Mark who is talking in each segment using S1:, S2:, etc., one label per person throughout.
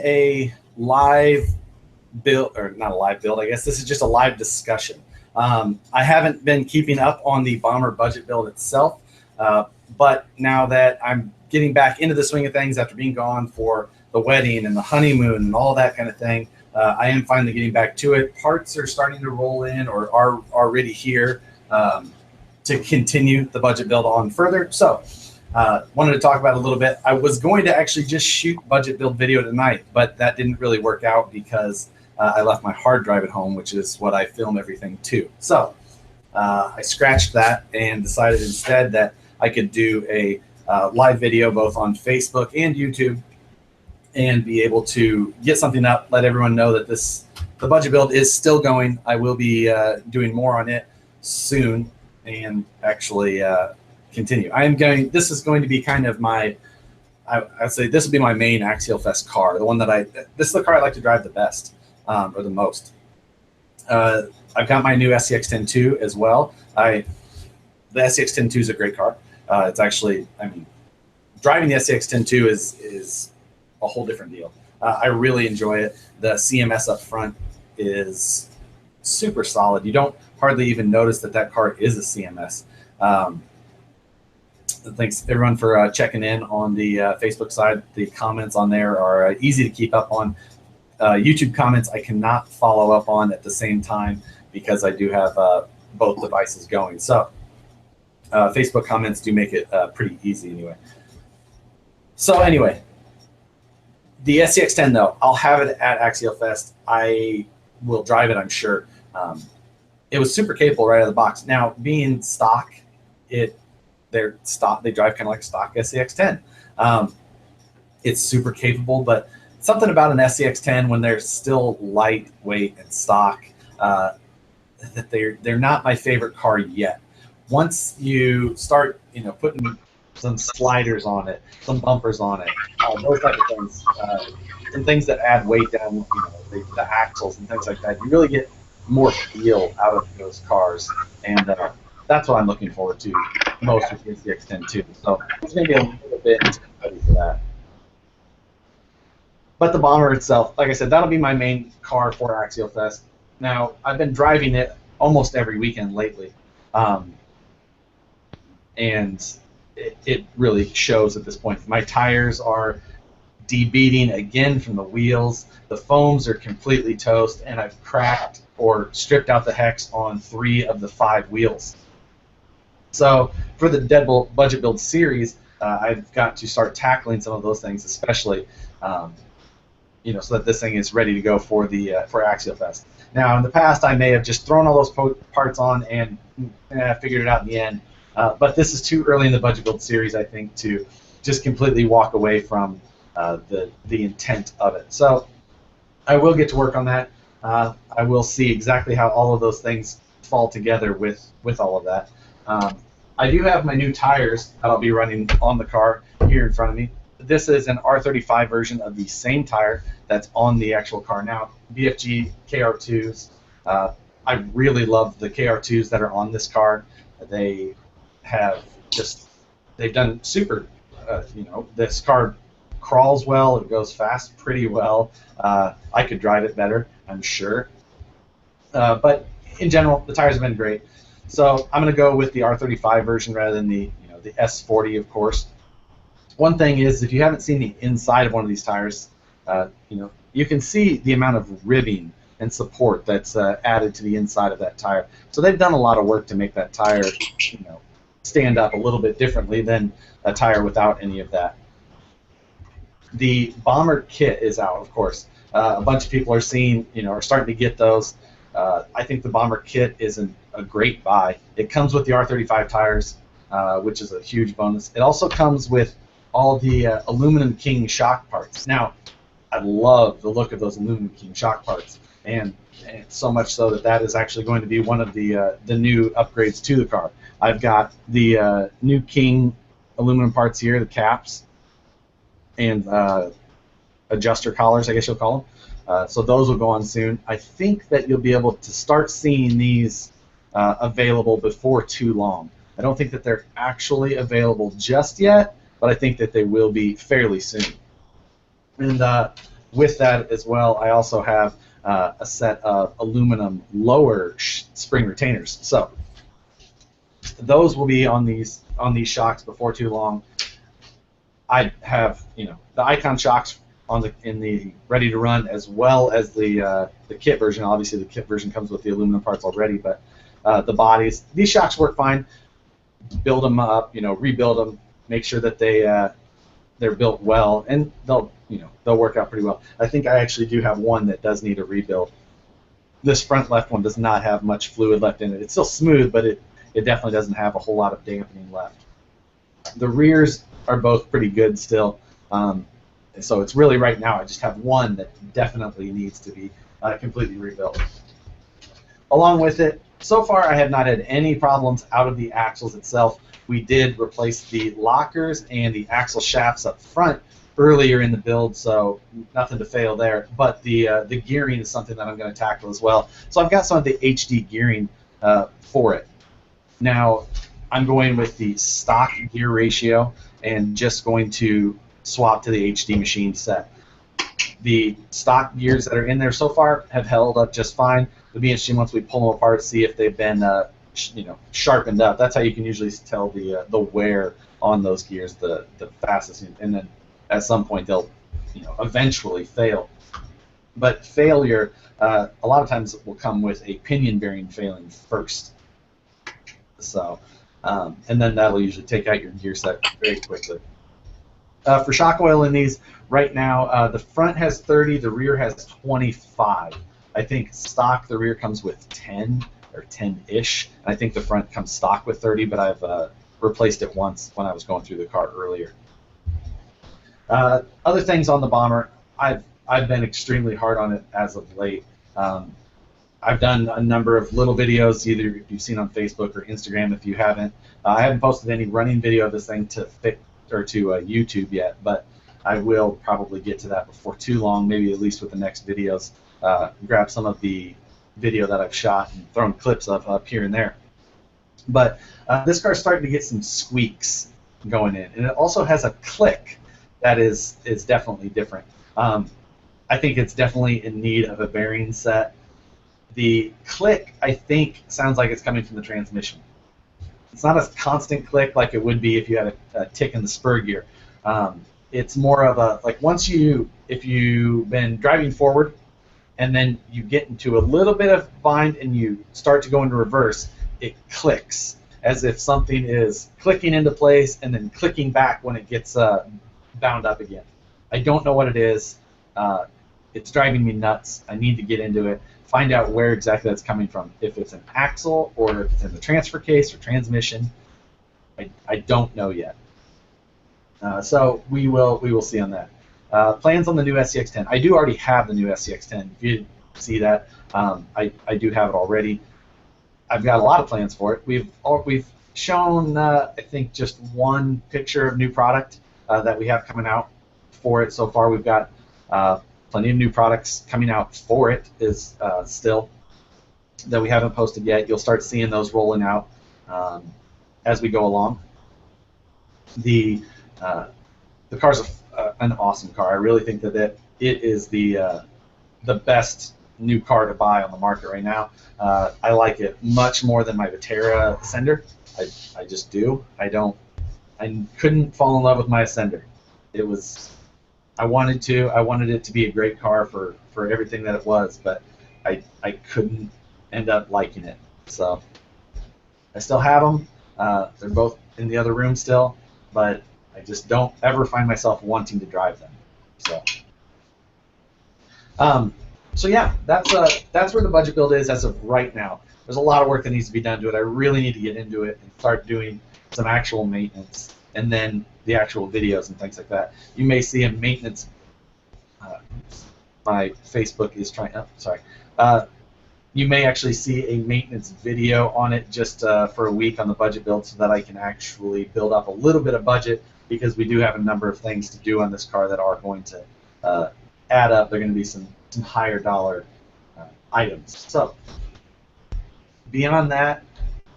S1: a live build, or not a live build, I guess this is just a live discussion. I haven't been keeping up on the Bomber budget build itself, but now that I'm getting back into the swing of things after being gone for the wedding and the honeymoon and all that kind of thing, I am finally getting back to it. Parts are starting to roll in or are already here to continue the budget build on further. So wanted to talk about it a little bit. I was going to actually just shoot budget build video tonight, but that didn't really work out because I left my hard drive at home, which is what I film everything to. So I scratched that and decided instead that I could do a live video both on Facebook and YouTube and be able to get something up, let everyone know that the budget build is still going. I will be doing more on it soon and actually continue. This is going to be kind of my, I'd say this will be my main Axialfest car, the one that this is the car I like to drive the best or the most. I've got my new SCX10 II as well. The SCX10 II is a great car. It's actually, I mean, driving the SCX10 II is a whole different deal. I really enjoy it. The CMS up front is super solid. You don't hardly even notice that car is a CMS. Thanks everyone for checking in on the Facebook side. The comments on there are easy to keep up on. YouTube comments I cannot follow up on at the same time because I do have both devices going. So Facebook comments do make it pretty easy anyway. So anyway, the SCX10 though, I'll have it at Axialfest. I will drive it, I'm sure. It was super capable right out of the box. Now, being stock, they drive kind of like stock SCX10. It's super capable, but something about an SCX10 when they're still lightweight and stock, that they're not my favorite car yet. Once you start, putting some sliders on it, some bumpers on it, those type of things, some things that add weight down, the axles and things like that, you really get more feel out of those cars, and that's what I'm looking forward to most with the SCX10 II. So it's going to be a little bit ready for that. But the Bomber itself, like I said, that'll be my main car for Axialfest. Now, I've been driving it almost every weekend lately, and it really shows at this point. My tires are debeating again from the wheels. The foams are completely toast, and I've cracked or stripped out the hex on 3 of the 5 wheels. So for the Deadbolt budget build series, I've got to start tackling some of those things, especially so that this thing is ready to go for Axialfest. Now, in the past, I may have just thrown all those parts on and figured it out in the end. But this is too early in the budget build series, I think, to just completely walk away from the intent of it. So I will get to work on that. I will see exactly how all of those things fall together with all of that. I do have my new tires that I'll be running on the car here in front of me. This is an R35 version of the same tire that's on the actual car now. BFG KR2s. I really love the KR2s that are on this car. They've done super. This car crawls well. It goes fast pretty well. I could drive it better, I'm sure. But in general, the tires have been great. So I'm going to go with the R35 version rather than the S40, of course. One thing is, if you haven't seen the inside of one of these tires, you can see the amount of ribbing and support that's added to the inside of that tire. So they've done a lot of work to make that tire, stand up a little bit differently than a tire without any of that. The Bomber kit is out, of course. A bunch of people are starting to get those. I think the Bomber kit is a great buy. It comes with the R35 tires, which is a huge bonus. It also comes with all the Aluminum King shock parts. Now, I love the look of those Aluminum King shock parts, and so much so that is actually going to be one of the new upgrades to the car. I've got the new King aluminum parts here, the caps, and adjuster collars, I guess you'll call them. So those will go on soon. I think that you'll be able to start seeing these available before too long. I don't think that they're actually available just yet, but I think that they will be fairly soon. And with that as well, I also have a set of aluminum lower spring retainers. So those will be on these shocks before too long. I have, the Icon shocks in the ready to run, as well as the kit version. Obviously, the kit version comes with the aluminum parts already, but the bodies, these shocks work fine. Build them up, rebuild them, make sure that they're built well, and they'll work out pretty well. I think I actually do have one that does need a rebuild. This front left one does not have much fluid left in it. It's still smooth, but it definitely doesn't have a whole lot of dampening left. The rears are both pretty good still. So it's really right now I just have one that definitely needs to be completely rebuilt. Along with it, so far I have not had any problems out of the axles itself. We did replace the lockers and the axle shafts up front earlier in the build, so nothing to fail there. But the gearing is something that I'm going to tackle as well. So I've got some of the HD gearing for it. Now I'm going with the stock gear ratio and just going to swap to the HD machine set. The stock gears that are in there so far have held up just fine. It'll be interesting once we pull them apart, see if they've been sharpened up. That's how you can usually tell the wear on those gears the fastest, and then at some point they'll eventually fail. But failure a lot of times will come with a pinion bearing failing first. So and then that'll usually take out your gear set very quickly. For shock oil in these, right now, the front has 30, the rear has 25. I think stock, the rear comes with 10 or 10-ish. I think the front comes stock with 30, but I've replaced it once when I was going through the car earlier. Other things on the bomber, I've been extremely hard on it as of late. I've done a number of little videos, either you've seen on Facebook or Instagram. If you haven't, I haven't posted any running video of this thing to YouTube yet, but I will probably get to that before too long, maybe at least with the next videos. Grab some of the video that I've shot and thrown clips of up here and there. But this car's starting to get some squeaks going in, and it also has a click that is definitely different. I think it's definitely in need of a bearing set. The click, I think, sounds like it's coming from the transmission. It's not a constant click like it would be if you had a tick in the spur gear. It's more of a, like, if you've been driving forward and then you get into a little bit of bind and you start to go into reverse, it clicks as if something is clicking into place and then clicking back when it gets bound up again. I don't know what it is. It's driving me nuts. I need to get into it, find out where exactly that's coming from. If it's an axle or if it's in the transfer case or transmission, I don't know yet. So we will see on that. Plans on the new SCX10. I do already have the new SCX10. If you didn't see that, I do have it already. I've got a lot of plans for it. We've shown I think just one picture of new product that we have coming out for it so far. We've got plenty of new products coming out for it still that we haven't posted yet. You'll start seeing those rolling out as we go along. The car's an awesome car. I really think that it is the best new car to buy on the market right now. I like it much more than my Vetera Ascender. I just do. I couldn't fall in love with my Ascender. I wanted it to be a great car for everything that it was, but I couldn't end up liking it. So I still have them. They're both in the other room still, but I just don't ever find myself wanting to drive them. So yeah, that's where the budget build is as of right now. There's a lot of work that needs to be done to it. I really need to get into it and start doing some actual maintenance, and then the actual videos and things like that. You may see a maintenance. My Facebook is trying. Oh, sorry. You may actually see a maintenance video on it just for a week on the budget build, so that I can actually build up a little bit of budget, because we do have a number of things to do on this car that are going to add up. They're going to be some higher dollar items. So beyond that,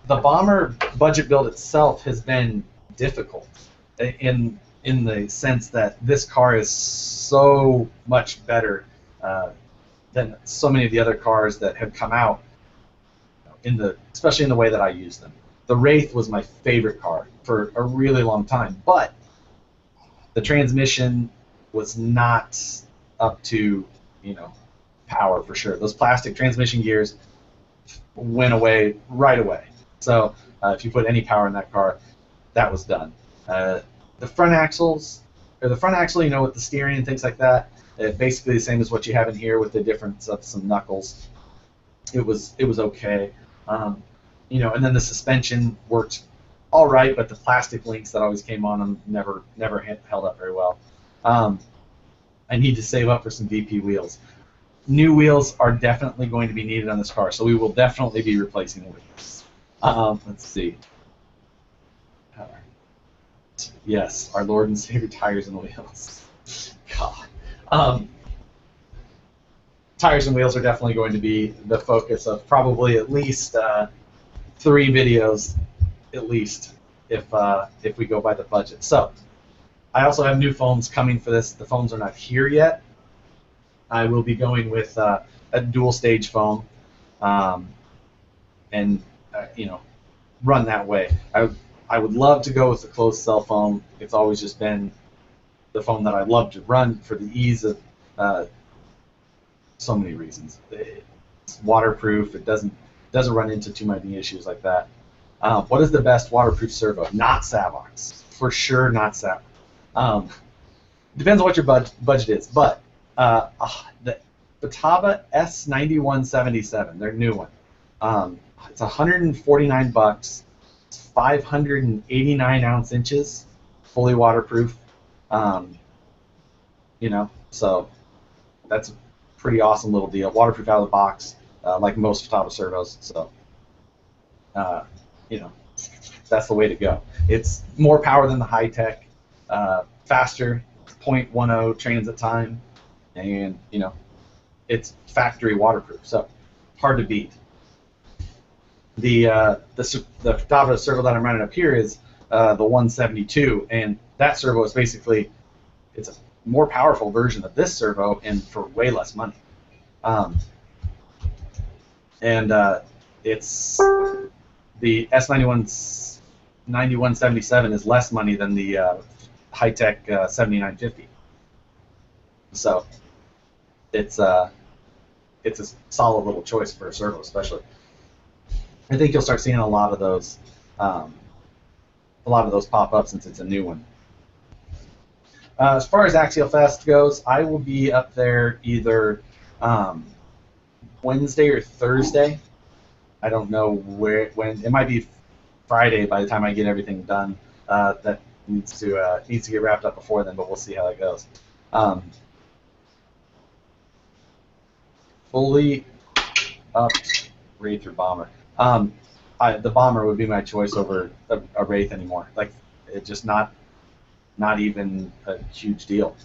S1: the Bomber budget build itself has been difficult. In in the sense that this car is so much better than so many of the other cars that have come out, especially in the way that I use them. The Wraith was my favorite car for a really long time, but the transmission was not up to, power for sure. Those plastic transmission gears went away right away. So if you put any power in that car, that was done. The front axles, or the front axle, with the steering and things like that, basically the same as what you have in here with the difference of some knuckles. It was okay. And then the suspension worked all right, but the plastic links that always came on them never held up very well. I need to save up for some VP wheels. New wheels are definitely going to be needed on this car, so we will definitely be replacing the wheels. Let's see. Yes, our Lord and Savior, tires and wheels. God. Tires and wheels are definitely going to be the focus of probably at least 3 videos, at least, if we go by the budget. So, I also have new foams coming for this. The foams are not here yet. I will be going with a dual stage foam, and run that way. I would love to go with the closed cell foam. It's always just been the foam that I love to run for the ease of so many reasons. It's waterproof. It doesn't run into too many issues like that. What is the best waterproof servo? Not Savox, for sure. Not Savox. Depends on what your budget is, but the Batava S9177, their new one. It's $149. It's 589 ounce inches, fully waterproof. So that's a pretty awesome little deal. Waterproof out of the box, like most Batava servos. So, that's the way to go. It's more power than the high tech, faster, 0.10 transit time, and it's factory waterproof. So hard to beat. The Batava servo that I'm running up here is the 172, and that servo is basically, it's a more powerful version of this servo and for way less money. It's the S9177 is less money than the high-tech 7950. So it's a solid little choice for a servo, especially. I think you'll start seeing a lot of those pop up since it's a new one. As far as Axialfest goes, I will be up there either Wednesday or Thursday. I don't know when. It might be Friday by the time I get everything done. That needs to get wrapped up before then, but we'll see how that goes. Fully upped Wraith or Bomber. The Bomber would be my choice over a Wraith anymore. Like, it's just not even a huge deal.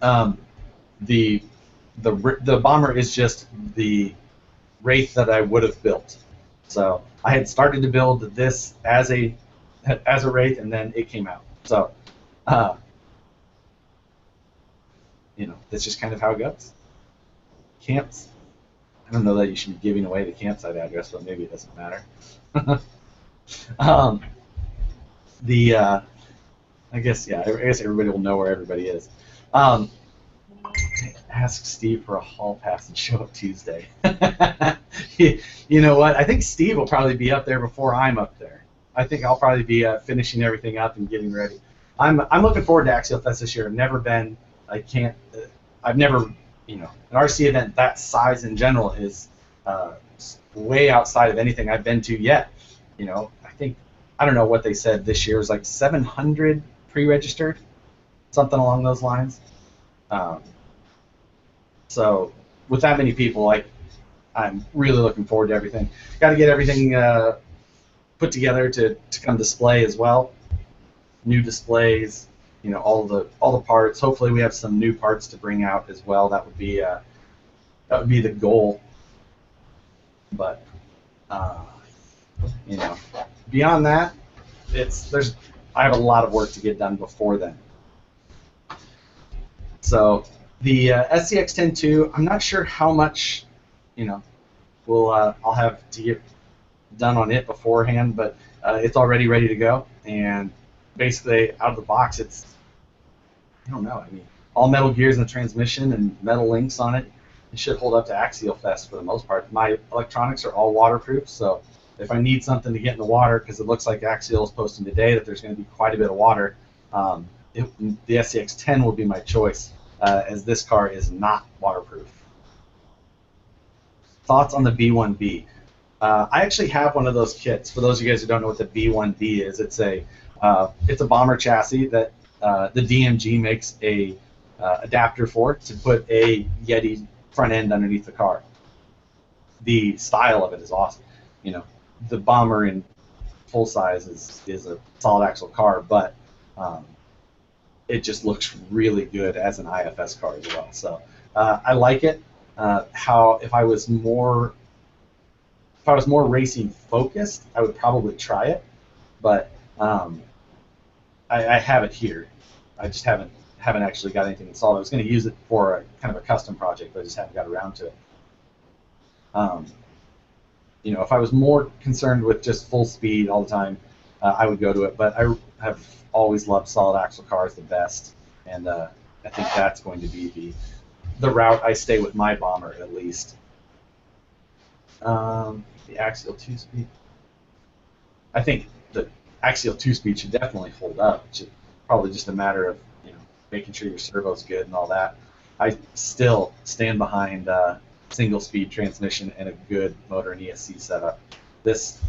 S1: The Bomber is just the Wraith that I would have built. So I had started to build this as a Wraith, and then it came out. So that's just kind of how it goes. Camps. I don't know that you should be giving away the campsite address, but maybe it doesn't matter. I guess everybody will know where everybody is. Ask Steve for a hall pass and show up Tuesday. You know what? I think Steve will probably be up there before I'm up there. I think I'll probably be finishing everything up and getting ready. I'm looking forward to Axialfest this year. I've never been. I've never. An RC event that size in general is way outside of anything I've been to yet. I don't know what they said this year. It was like 700 pre-registered, something along those lines. So with that many people, I'm really looking forward to everything. Got to get everything put together to come display as well. New displays, all the parts. Hopefully, we have some new parts to bring out as well. That would be the goal. But beyond that, there's I have a lot of work to get done before then. So the SCX10 II, I'm not sure how much, I'll have to get done on it beforehand, but it's already ready to go. And basically, out of the box, I don't know. I mean, all metal gears in the transmission and metal links on it. It should hold up to Axialfest for the most part. My electronics are all waterproof, so if I need something to get in the water, because it looks like Axial is posting today that there's going to be quite a bit of water, the SCX10 will be my choice, as this car is not waterproof. Thoughts on the B1B? I actually have one of those kits. For those of you guys who don't know what the B1B is, it's a bomber chassis that the DMG makes a adapter for to put a Yeti front end underneath the car. The style of it is awesome. The bomber in full size is a solid axle car, but it just looks really good as an IFS car as well. So I like it. If I was more racing focused, I would probably try it, but I have it here. I just haven't actually got anything installed. I was going to use it for a kind of a custom project, but I just haven't got around to it. If I was more concerned with just full speed all the time, I would go to it. But I have always loved solid axle cars the best, and I think that's going to be the route I stay with my bomber at least. The Axial 2-speed. I think the Axial 2-speed should definitely hold up. It's probably just a matter of making sure your servo's good and all that. I still stand behind single-speed transmission and a good motor and ESC setup. This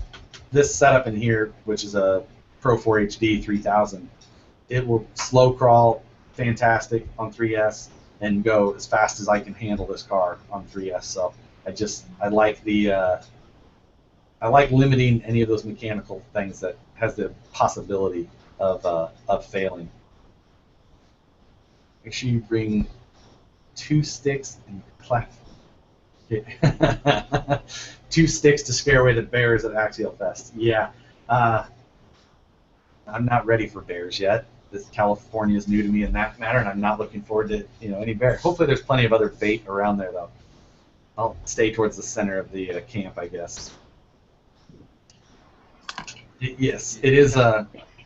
S1: setup in here, which is a Pro 4 HD 3000, it will slow crawl fantastic on 3S and go as fast as I can handle this car on 3S. So I like limiting any of those mechanical things that has the possibility of failing. Make sure you bring 2 sticks and clap. 2 sticks to scare away the bears at Axialfest. Yeah, I'm not ready for bears yet. California is new to me in that matter, and I'm not looking forward to any bear. Hopefully, there's plenty of other bait around there though. I'll stay towards the center of the camp, I guess. Yes, it is.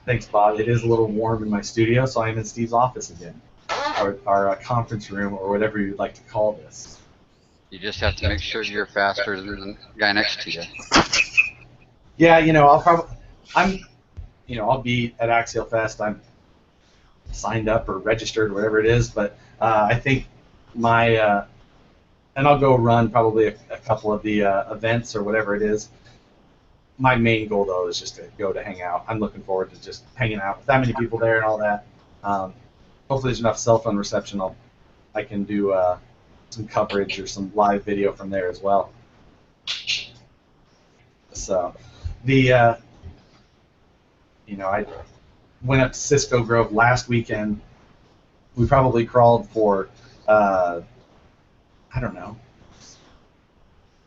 S1: Thanks, Bob. It is a little warm in my studio, so I'm in Steve's office again, our conference room, or whatever you'd like to call this.
S2: You just have to make sure you're faster than the guy next to you.
S1: Yeah, I'll be at Axialfest. I'm signed up or registered, whatever it is, but I think and I'll go run probably a couple of the events or whatever it is. My main goal, though, is just to go to hang out. I'm looking forward to just hanging out with that many people there and all that. Hopefully there's enough cell phone reception. I can do some coverage or some live video from there as well. So I went up to Cisco Grove last weekend. We probably crawled for I don't know,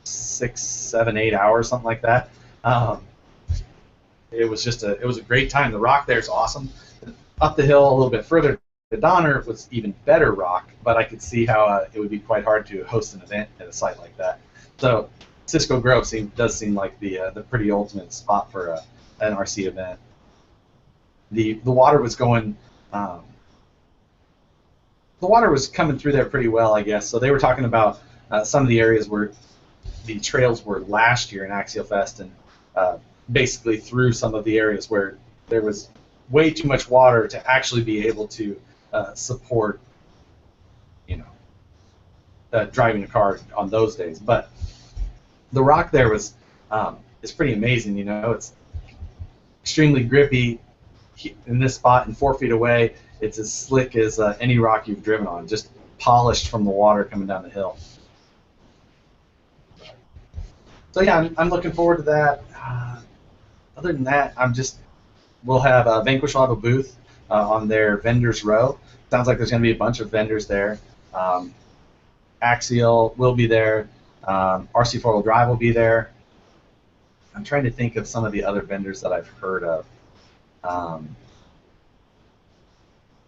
S1: 6, 7, 8 hours, something like that. It was a great time. The rock there is awesome. Up the hill a little bit further to Donner was even better rock, but I could see how it would be quite hard to host an event at a site like that. So Cisco Grove does seem like the pretty ultimate spot for an RC event. The water was going. The water was coming through there pretty well, I guess. So they were talking about some of the areas where the trails were last year in Axialfest, and basically through some of the areas where there was way too much water to actually be able to support, driving a car on those days. But the rock there is pretty amazing. It's extremely grippy. In this spot, and 4 feet away, it's as slick as any rock you've driven on, just polished from the water coming down the hill. So yeah, I'm looking forward to that. Other than that, we'll have Vanquish will have a booth on their vendors row. Sounds like there's going to be a bunch of vendors there. Axial will be there. RC4 Overdrive will be there. I'm trying to think of some of the other vendors that I've heard of.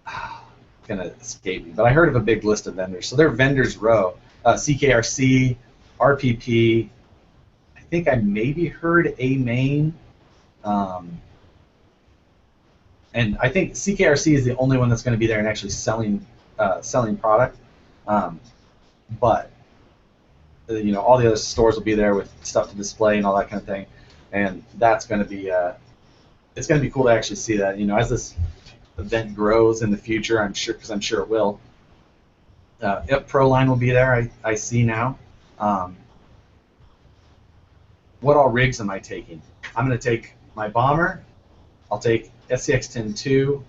S1: It's gonna escape me, but I heard of a big list of vendors. So they're vendors row, CKRC, RPP. I think I maybe heard A Main, and I think CKRC is the only one that's going to be there and actually selling product. But you know, all the other stores will be there with stuff to display and all that kind of thing, and that's going to be it's going to be cool to actually see that. You know, as this event grows in the future, I'm sure, because I'm sure it will. Pro line will be there. I see now. What all rigs am I taking? I'm going to take my bomber. I'll take SCX10 II.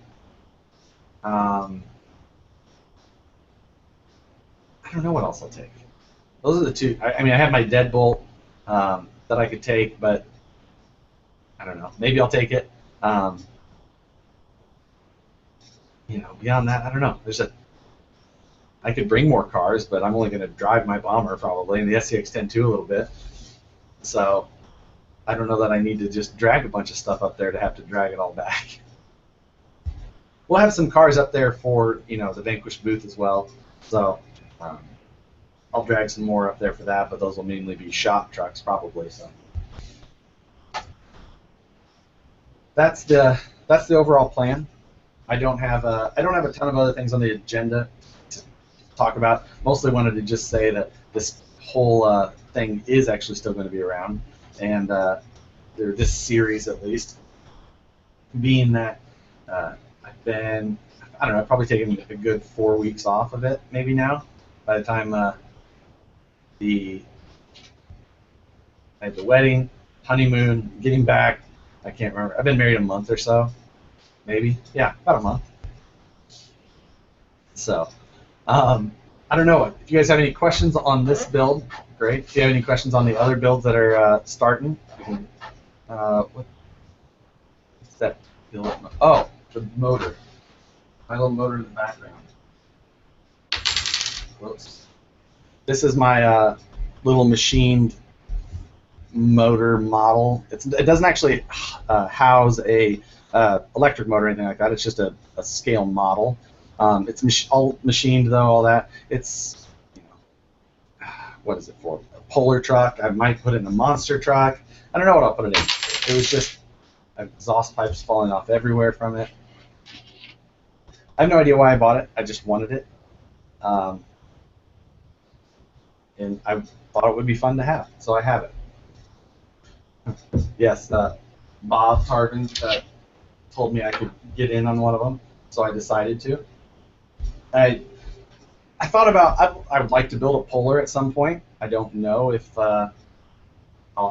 S1: I don't know what else I'll take. Those are the two. I mean, I have my deadbolt that I could take, but I don't know. Maybe I'll take it. You know, beyond that, I don't know. I could bring more cars, but I'm only going to drive my bomber probably, and the SCX10 II a little bit. So I don't know that I need to just drag a bunch of stuff up there to have to drag it all back. We'll have some cars up there for, you know, the Vanquish booth as well. So I'll drag some more up there for that, but those will mainly be shop trucks probably. So that's the overall plan. I don't have a ton of other things on the agenda to talk about. Mostly wanted to just say that this whole thing is actually still going to be around, and this series at least, being that I've been, I don't know, I've probably taken a good 4 weeks off of it maybe now. By the time I had the wedding, honeymoon, getting back, I can't remember. I've been married a month or so. Maybe, yeah, about a month. So, I don't know. If you guys have any questions on this build, great. If you have any questions on the other builds that are starting, what's that build? Oh, the motor. My little motor in the background. Whoops. This is my little machined motor model. It doesn't actually house a electric motor or anything like that. It's just a scale model. It's all machined though. All that. It's, you know, what is it for? A Polar truck. I might put it in a monster truck. I don't know what I'll put it in. It was just exhaust pipes falling off everywhere from it. I have no idea why I bought it. I just wanted it, and I thought it would be fun to have, so I have it. Yes, Bob Tarvin told me I could get in on one of them, so I decided to. I thought about, I would like to build a Polar at some point. I don't know if I'll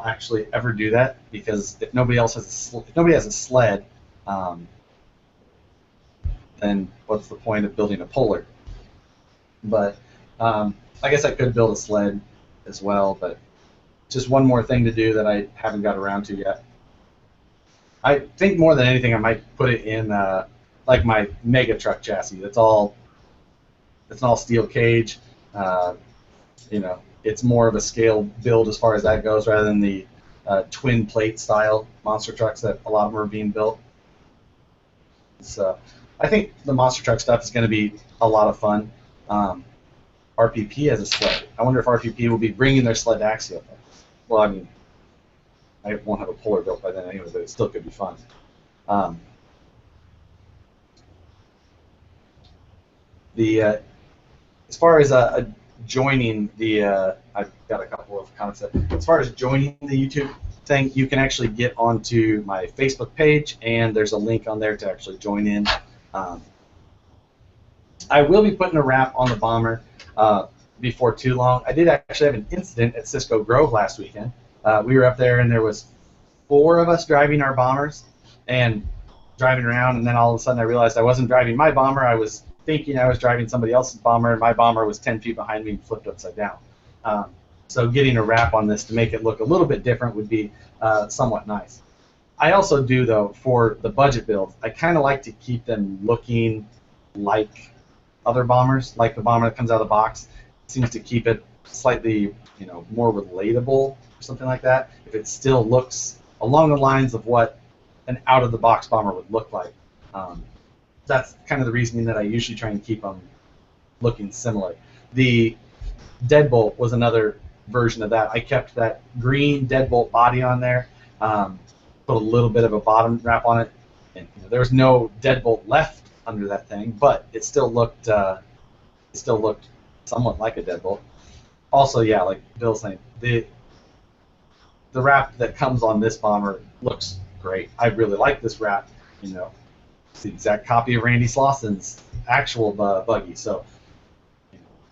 S1: actually ever do that, because if nobody else has a sled, then what's the point of building a Polar? But I guess I could build a sled as well, but just one more thing to do that I haven't got around to yet. I think more than anything I might put it in like my mega truck chassis. It's all steel cage. You know, it's more of a scale build as far as that goes, rather than the twin plate style monster trucks that a lot of them are being built. So I think the monster truck stuff is going to be a lot of fun. RPP has a sled. I wonder if RPP will be bringing their sled to Axialfest. Well, I mean, I won't have a Polar built by then anyway, but it still could be fun. As far as joining the, I've got a couple of concepts. As far as joining the YouTube thing, you can actually get onto my Facebook page, and there's a link on there to actually join in. I will be putting a wrap on the bomber before too long. I did actually have an incident at Cisco Grove last weekend. We were up there, and there was 4 of us driving our bombers and driving around, and then all of a sudden I realized I wasn't driving my bomber. I was thinking I was driving somebody else's bomber, and my bomber was 10 feet behind me and flipped upside down. So getting a wrap on this to make it look a little bit different would be somewhat nice. I also do, though, for the budget builds, I kind of like to keep them looking like other bombers, like the bomber that comes out of the box. It seems to keep it slightly, you know, more relatable or something like that. If it still looks along the lines of what an out-of-the-box bomber would look like. that's kind of the reasoning that I usually try and keep them looking similar. The deadbolt was another version of that. I kept that green deadbolt body on there, put a little bit of a bottom wrap on it, and there was no deadbolt left under that thing, but it still looked somewhat like a deadbolt. Also, yeah, like Bill's saying, the wrap that comes on this bomber looks great. I really like this wrap. It's the exact copy of Randy Slauson's actual buggy, so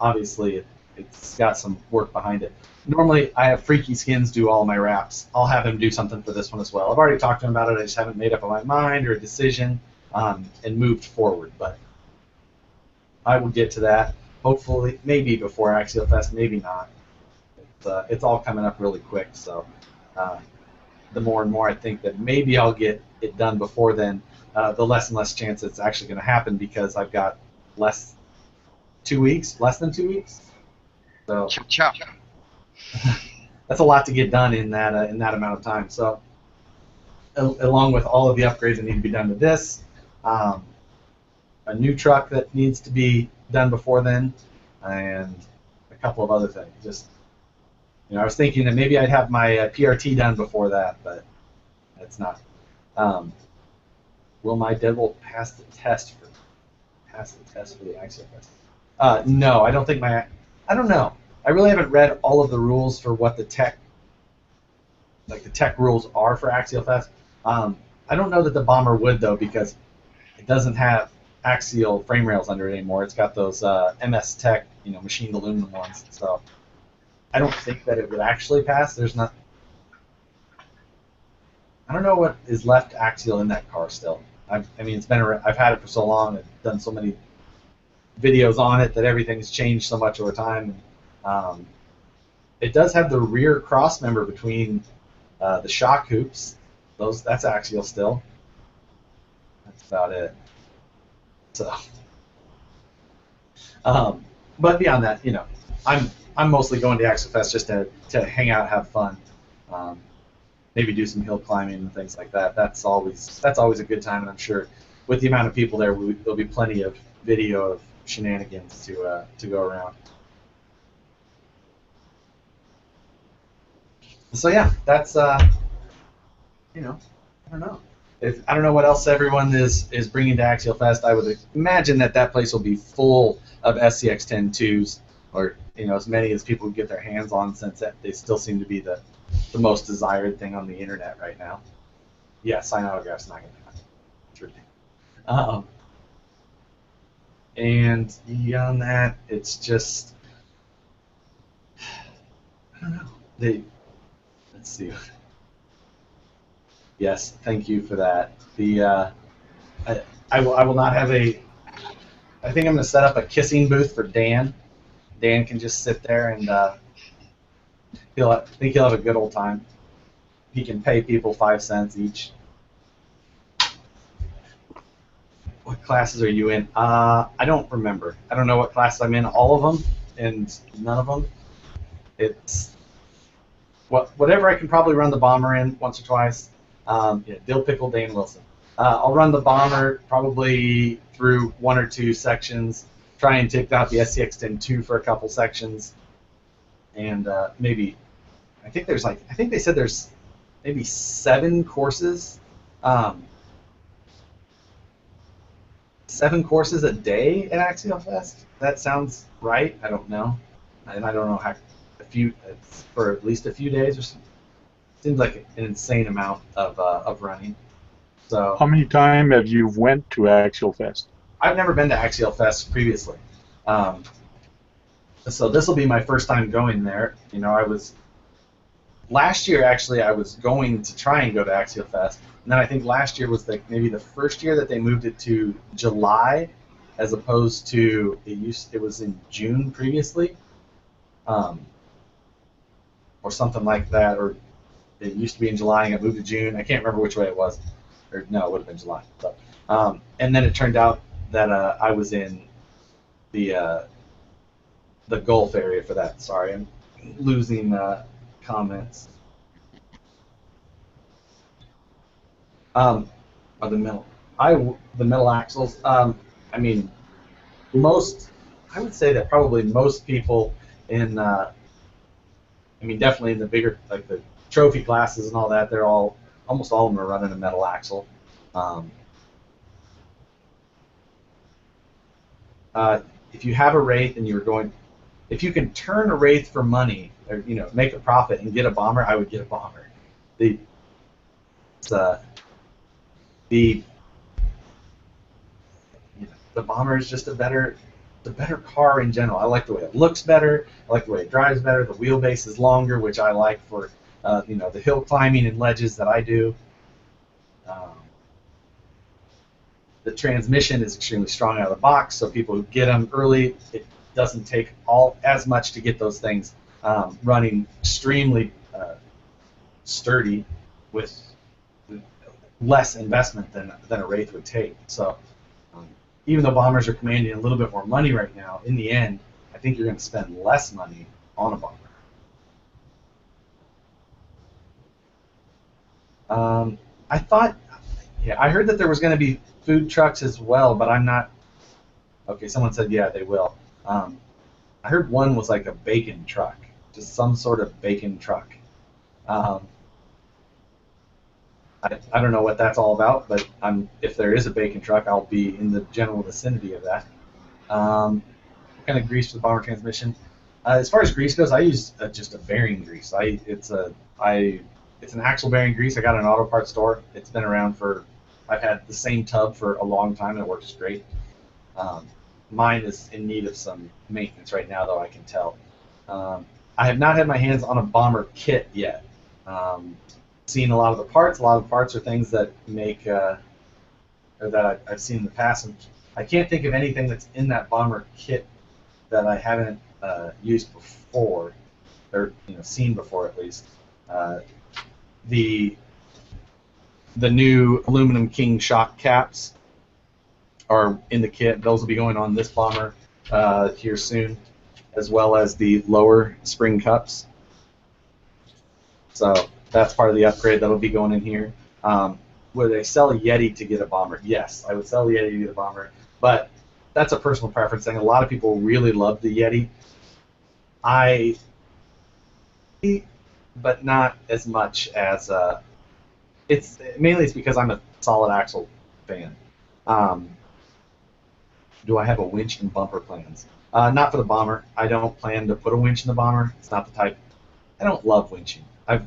S1: obviously it's got some work behind it. Normally, I have Freaky Skins do all my wraps. I'll have him do something for this one as well. I've already talked to him about it. I just haven't made up my mind or a decision and moved forward. But I will get to that. Hopefully, maybe before Axialfest, maybe not. It's all coming up really quick. So the more and more I think that maybe I'll get it done before then, the less and less chance it's actually going to happen because I've got less than 2 weeks. So that's a lot to get done in that amount of time. So along with all of the upgrades that need to be done to this, a new truck that needs to be done before then, and a couple of other things. Just I was thinking that maybe I'd have my PRT done before that, but it's not. Will my deadbolt pass the test for the Axialfest? No, I don't think I don't know. I really haven't read all of the rules for what the tech rules are for Axialfest. I don't know that the bomber would though, because it doesn't have axial frame rails under it anymore. It's got those MS Tech, machined aluminum ones. So I don't think that it would actually pass. There's not. I don't know what is left axial in that car still. I mean, it's been I've had it for so long. I've done so many videos on it that everything's changed so much over time. It does have the rear cross member between the shock hoops. That's axial still. That's about it. So, but beyond that, I'm mostly going to Axialfest just to hang out, have fun, maybe do some hill climbing and things like that. That's always a good time, and I'm sure with the amount of people there, there'll be plenty of video of shenanigans to go around. So yeah, that's I don't know. I don't know what else everyone is bringing to Axialfest. I would imagine that place will be full of SCX10 IIs, or as many as people can get their hands on, since they still seem to be the most desired thing on the internet right now. Yeah, sign autographs not going to happen. It's ridiculous. And beyond that, it's just I don't know. Let's see. Yes, thank you for that. I will not have I think I'm going to set up a kissing booth for Dan. Dan can just sit there and I think he'll have a good old time. He can pay people 5 cents each. What classes are you in? I don't remember. I don't know what class I'm in. All of them and none of them. It's whatever I can probably run the bomber in once or twice. Yeah, Dill Pickle, Dan Wilson. I'll run the bomber probably through 1 or 2 sections. Try and take out the SCX10 II for a couple sections, and maybe I think they said there's maybe 7 courses. 7 courses a day at Axialfest. That sounds right. I don't know, and I don't know how for at least a few days or something. Seems like an insane amount of running. So
S3: how many times have you went to Axialfest?
S1: I've never been to Axialfest previously, so this will be my first time going there. Last year actually I was going to try and go to Axialfest, and then I think last year was maybe the first year that they moved it to July, as opposed to it was in June previously, or something like that, or it used to be in July and got moved to June. I can't remember which way it was, or no, it would have been July. But, and then it turned out that I was in the Gulf area for that. Sorry, I'm losing comments. The middle. The metal axles. I mean, I would say that probably most people in, I mean, definitely in the bigger, like the trophy classes and all that, almost all of them are running a metal axle. Um, if you have a Wraith and if you can turn a Wraith for money, or make a profit and get a bomber, I would get a bomber. The the the bomber is just the better car in general. I like the way it looks better. I like the way it drives better. The wheelbase is longer, which I like for the hill climbing and ledges that I do. The transmission is extremely strong out of the box, so people who get them early, it doesn't take as much to get those things running extremely sturdy with less investment than a Wraith would take. So even though bombers are commanding a little bit more money right now, in the end, I think you're going to spend less money on a bomber. I heard that there was going to be food trucks as well, but I'm not. Okay, someone said, yeah, they will. I heard one was like a bacon truck, just some sort of bacon truck. I don't know what that's all about, but if there is a bacon truck, I'll be in the general vicinity of that. What kind of grease for the bomber transmission? As far as grease goes, I use just a bearing grease. It's an axle bearing grease. I got it in an auto parts store. It's been around I've had the same tub for a long time, and it works great. Mine is in need of some maintenance right now, though, I can tell. I have not had my hands on a bomber kit yet. Seen a lot of the parts. A lot of the parts are things that or that I've seen in the past. And I can't think of anything that's in that bomber kit that I haven't used before, or seen before at least. The new aluminum King shock caps are in the kit. Those will be going on this bomber here soon, as well as the lower spring cups. So that's part of the upgrade that'll be going in here. Would I sell a Yeti to get a bomber? Yes, I would sell the Yeti to get a bomber, but that's a personal preference thing. A lot of people really love the Yeti. But not as much as it's because I'm a solid axle fan. Do I have a winch and bumper plans? Not for the bomber. I don't plan to put a winch in the bomber. It's not the type. I don't love winching. I've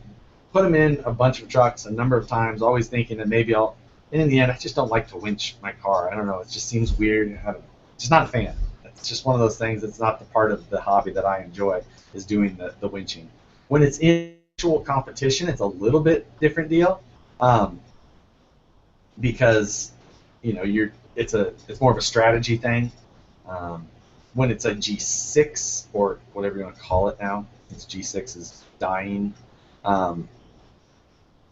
S1: put them in a bunch of trucks a number of times, always thinking that maybe I'll. And in the end, I just don't like to winch my car. I don't know. It just seems weird. Just not a fan. It's just one of those things that's not the part of the hobby that I enjoy, is doing the winching. When it's in actual competition, it's a little bit different deal, because it's more of a strategy thing. When it's a G6 or whatever you want to call it now, it's G6 is dying,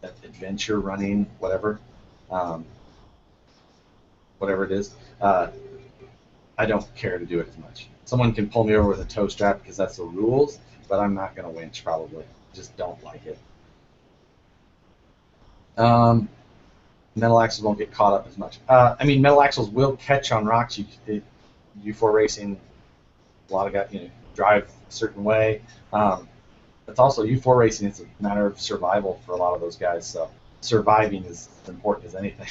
S1: adventure running, whatever it is. I don't care to do it as much. Someone can pull me over with a tow strap because that's the rules, but I'm not going to winch probably. Just don't like it. Metal axles won't get caught up as much. Metal axles will catch on rocks. U4 racing, a lot of guys drive a certain way. It's also U4 racing. It's a matter of survival for a lot of those guys. So surviving is as important as anything.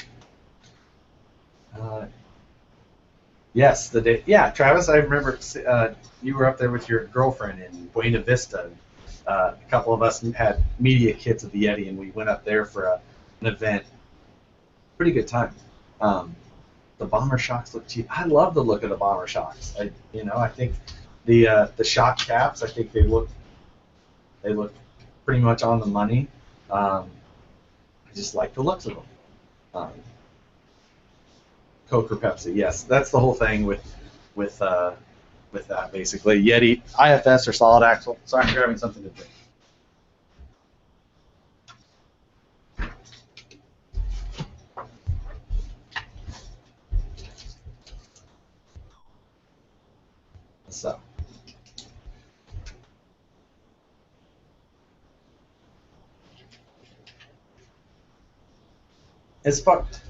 S1: Yes, Travis, I remember you were up there with your girlfriend in Buena Vista. A couple of us had media kits of the Yeti, and we went up there for an event. Pretty good time. The bomber shocks look cheap. I love the look of the bomber shocks. I think the shock caps, I think they look pretty much on the money. I just like the looks of them. Coke or Pepsi? Yes, that's the whole thing with that basically. Yeti, IFS, or solid axle. Sorry, I'm grabbing something to drink. So.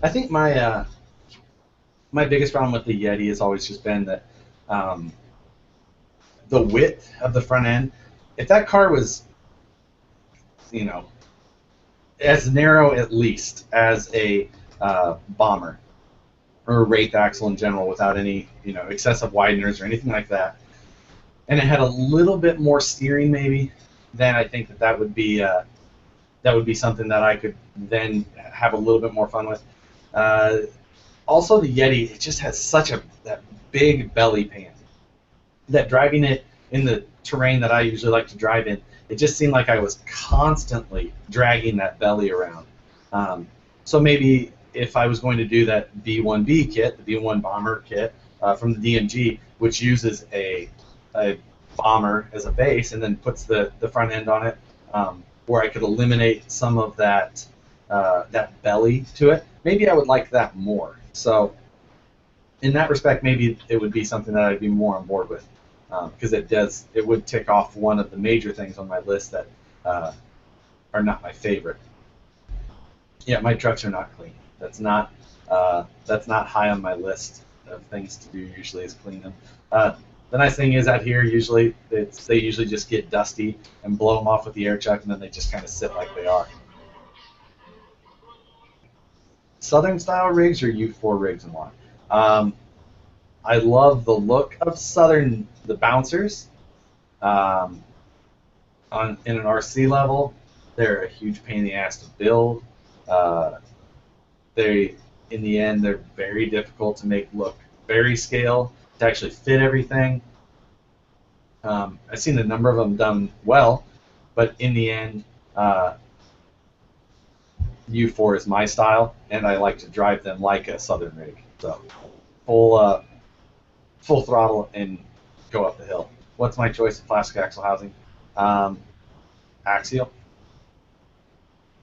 S1: I think my my biggest problem with the Yeti has always just been that the width of the front end. If that car was, you know, as narrow at least as a bomber or a Wraith axle in general, without any, you know, excessive wideners or anything like that, and it had a little bit more steering maybe, then I think that would be something that I could then have a little bit more fun with. Also, the Yeti, it just has such that big belly pan that driving it in the terrain that I usually like to drive in, it just seemed like I was constantly dragging that belly around. So maybe if I was going to do that B1B kit, the B1 bomber kit from the DMG, which uses a bomber as a base and then puts the front end on it, where I could eliminate some of that belly to it, maybe I would like that more. So in that respect, maybe it would be something that I'd be more on board with, because it would tick off one of the major things on my list that are not my favorite. Yeah, my trucks are not clean. That's not high on my list of things to do. Usually is clean them. The nice thing is out here, usually they usually just get dusty and blow them off with the air chuck, and then they just kind of sit like they are. Southern style rigs or U4 rigs and why? I love the look of Southern, the bouncers. In an RC level, they're a huge pain in the ass to build. In the end, they're very difficult to make look very scale, to actually fit everything. I've seen a number of them done well, but in the end, U4 is my style, and I like to drive them like a Southern rig. So full throttle and go up the hill. What's my choice of plastic axle housing? Axial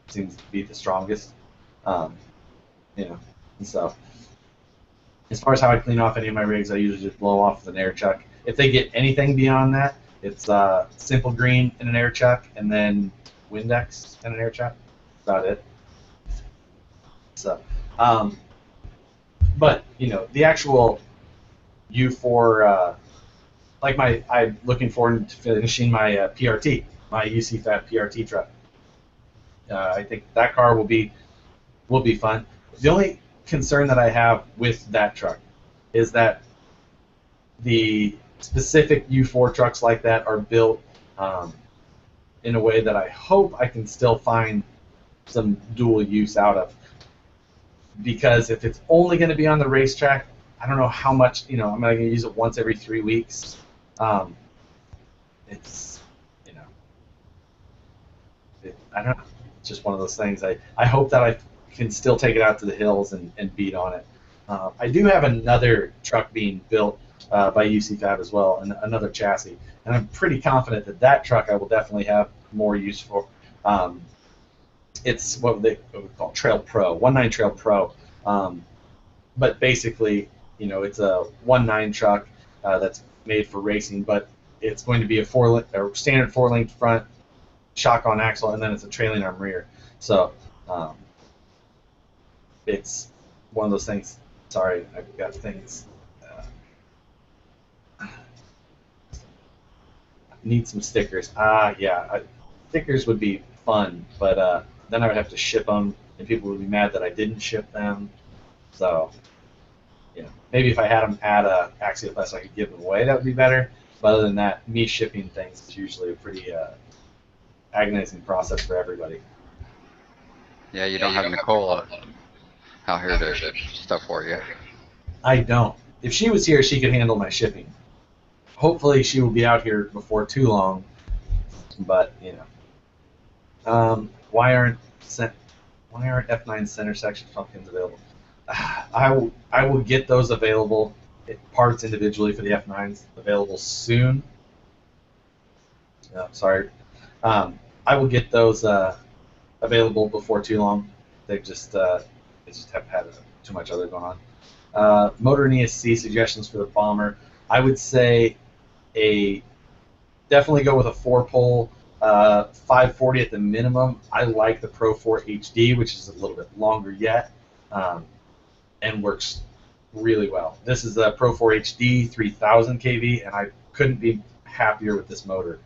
S1: seems to be the strongest. You know, and so as far as how I clean off any of my rigs, I usually just blow off with an air chuck. If they get anything beyond that, it's simple green in an air chuck and then Windex in an air chuck. That's about it. So, but you know, the actual U4, I'm looking forward to finishing my PRT, my UC-Fat PRT truck. I think that car will be fun. The only concern that I have with that truck is that the specific U4 trucks like that are built in a way that I hope I can still find some dual use out of. Because if it's only going to be on the racetrack, I don't know how much, you know, I'm going to use it once every 3 weeks. It's, you know, I don't know. It's just one of those things. I hope that I can still take it out to the hills and beat on it. I do have another truck being built by UC-Fab as well, and another chassis. And I'm pretty confident that that truck I will definitely have more use for. It's what we call Trail Pro, 1.9 Trail Pro. But basically, you know, it's a 1.9 truck that's made for racing, but it's going to be a standard 4-link front, shock on axle, and then it's a trailing arm rear. So it's one of those things. Sorry, I've got things. Need some stickers. Yeah, stickers would be fun, but then I would have to ship them, and people would be mad that I didn't ship them. So, you know, maybe if I had them at Axialfest, I could give them away. That would be better. But other than that, me shipping things is usually a pretty agonizing process for everybody.
S2: Yeah, you don't have Nicole out here to ship stuff for you.
S1: I don't. If she was here, she could handle my shipping. Hopefully, she will be out here before too long. But you know, why aren't F9 center section pumpkins available? I will get those available, parts individually for the F9s available soon. Sorry. I will get those available before too long. They just have had too much other going on. Motor and ESC suggestions for the Bomber. I would say definitely go with a 4-pole, 540 at the minimum. I like the Pro 4 HD, which is a little bit longer yet, and works really well. This is a Pro 4 HD 3000 kV, and I couldn't be happier with this motor.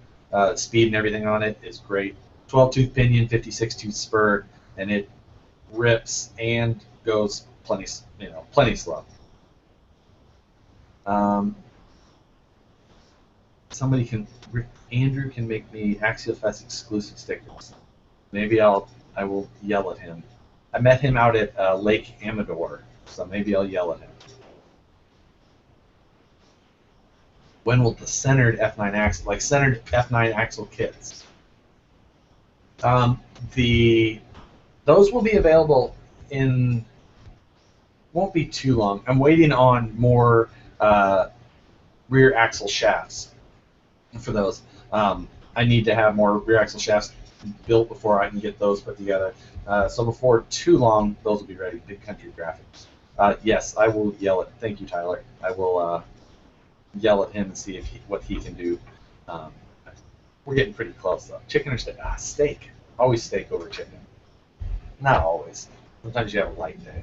S1: Speed and everything on it is great. 12-tooth pinion, 56-tooth spur, and it rips and goes plenty slow. Andrew can make me Axialfest exclusive stickers. Maybe I will yell at him. I met him out at Lake Amador, so maybe I'll yell at him. When will the centered F9 axle, like centered F9 axle kits? Those will be available in, won't be too long. I'm waiting on more rear axle shafts for those. I need to have more rear axle shafts built before I can get those put together. So before too long, those will be ready. Big Country Graphics. Yes, I will yell at. Thank you, Tyler. I will yell at him and see if what he can do. We're getting pretty close though. Chicken or steak? Steak. Always steak over chicken. Not always. Sometimes you have a light day.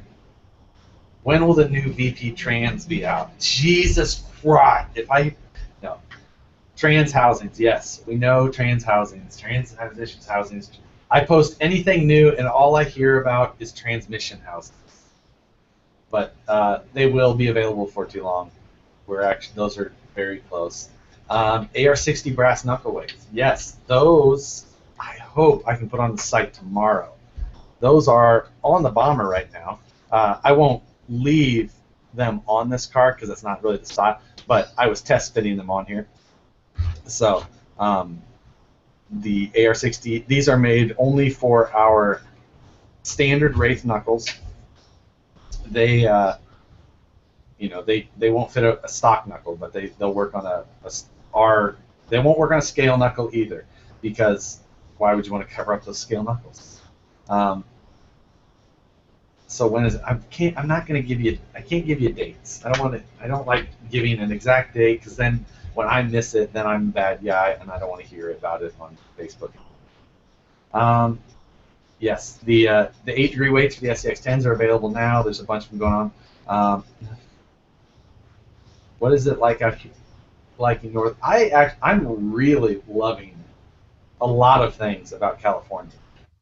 S1: When will the new VP Trans be out? Jesus Christ! No. Trans housings, yes. We know trans housings. Transitions housings. I post anything new, and all I hear about is transmission housings. But they will be available for too long. Those are very close. AR-60 brass knuckle weights. Yes, those I hope I can put on the site tomorrow. Those are on the Bomber right now. I won't leave them on this car because that's not really the style, but I was test fitting them on here. So the AR-60, these are made only for our standard Wraith knuckles. They they won't fit a stock knuckle, but they'll work on they won't work on a scale knuckle either, because why would you want to cover up those scale knuckles? So when is it? I'm not going to give you. I can't give you dates. I don't like giving an exact date, because then when I miss it, then I'm a bad guy, and I don't want to hear about it on Facebook. Yes, the 8-degree weights for the SCX10s are available now. There's a bunch of them going on. What is it like in North? I'm really loving a lot of things about California.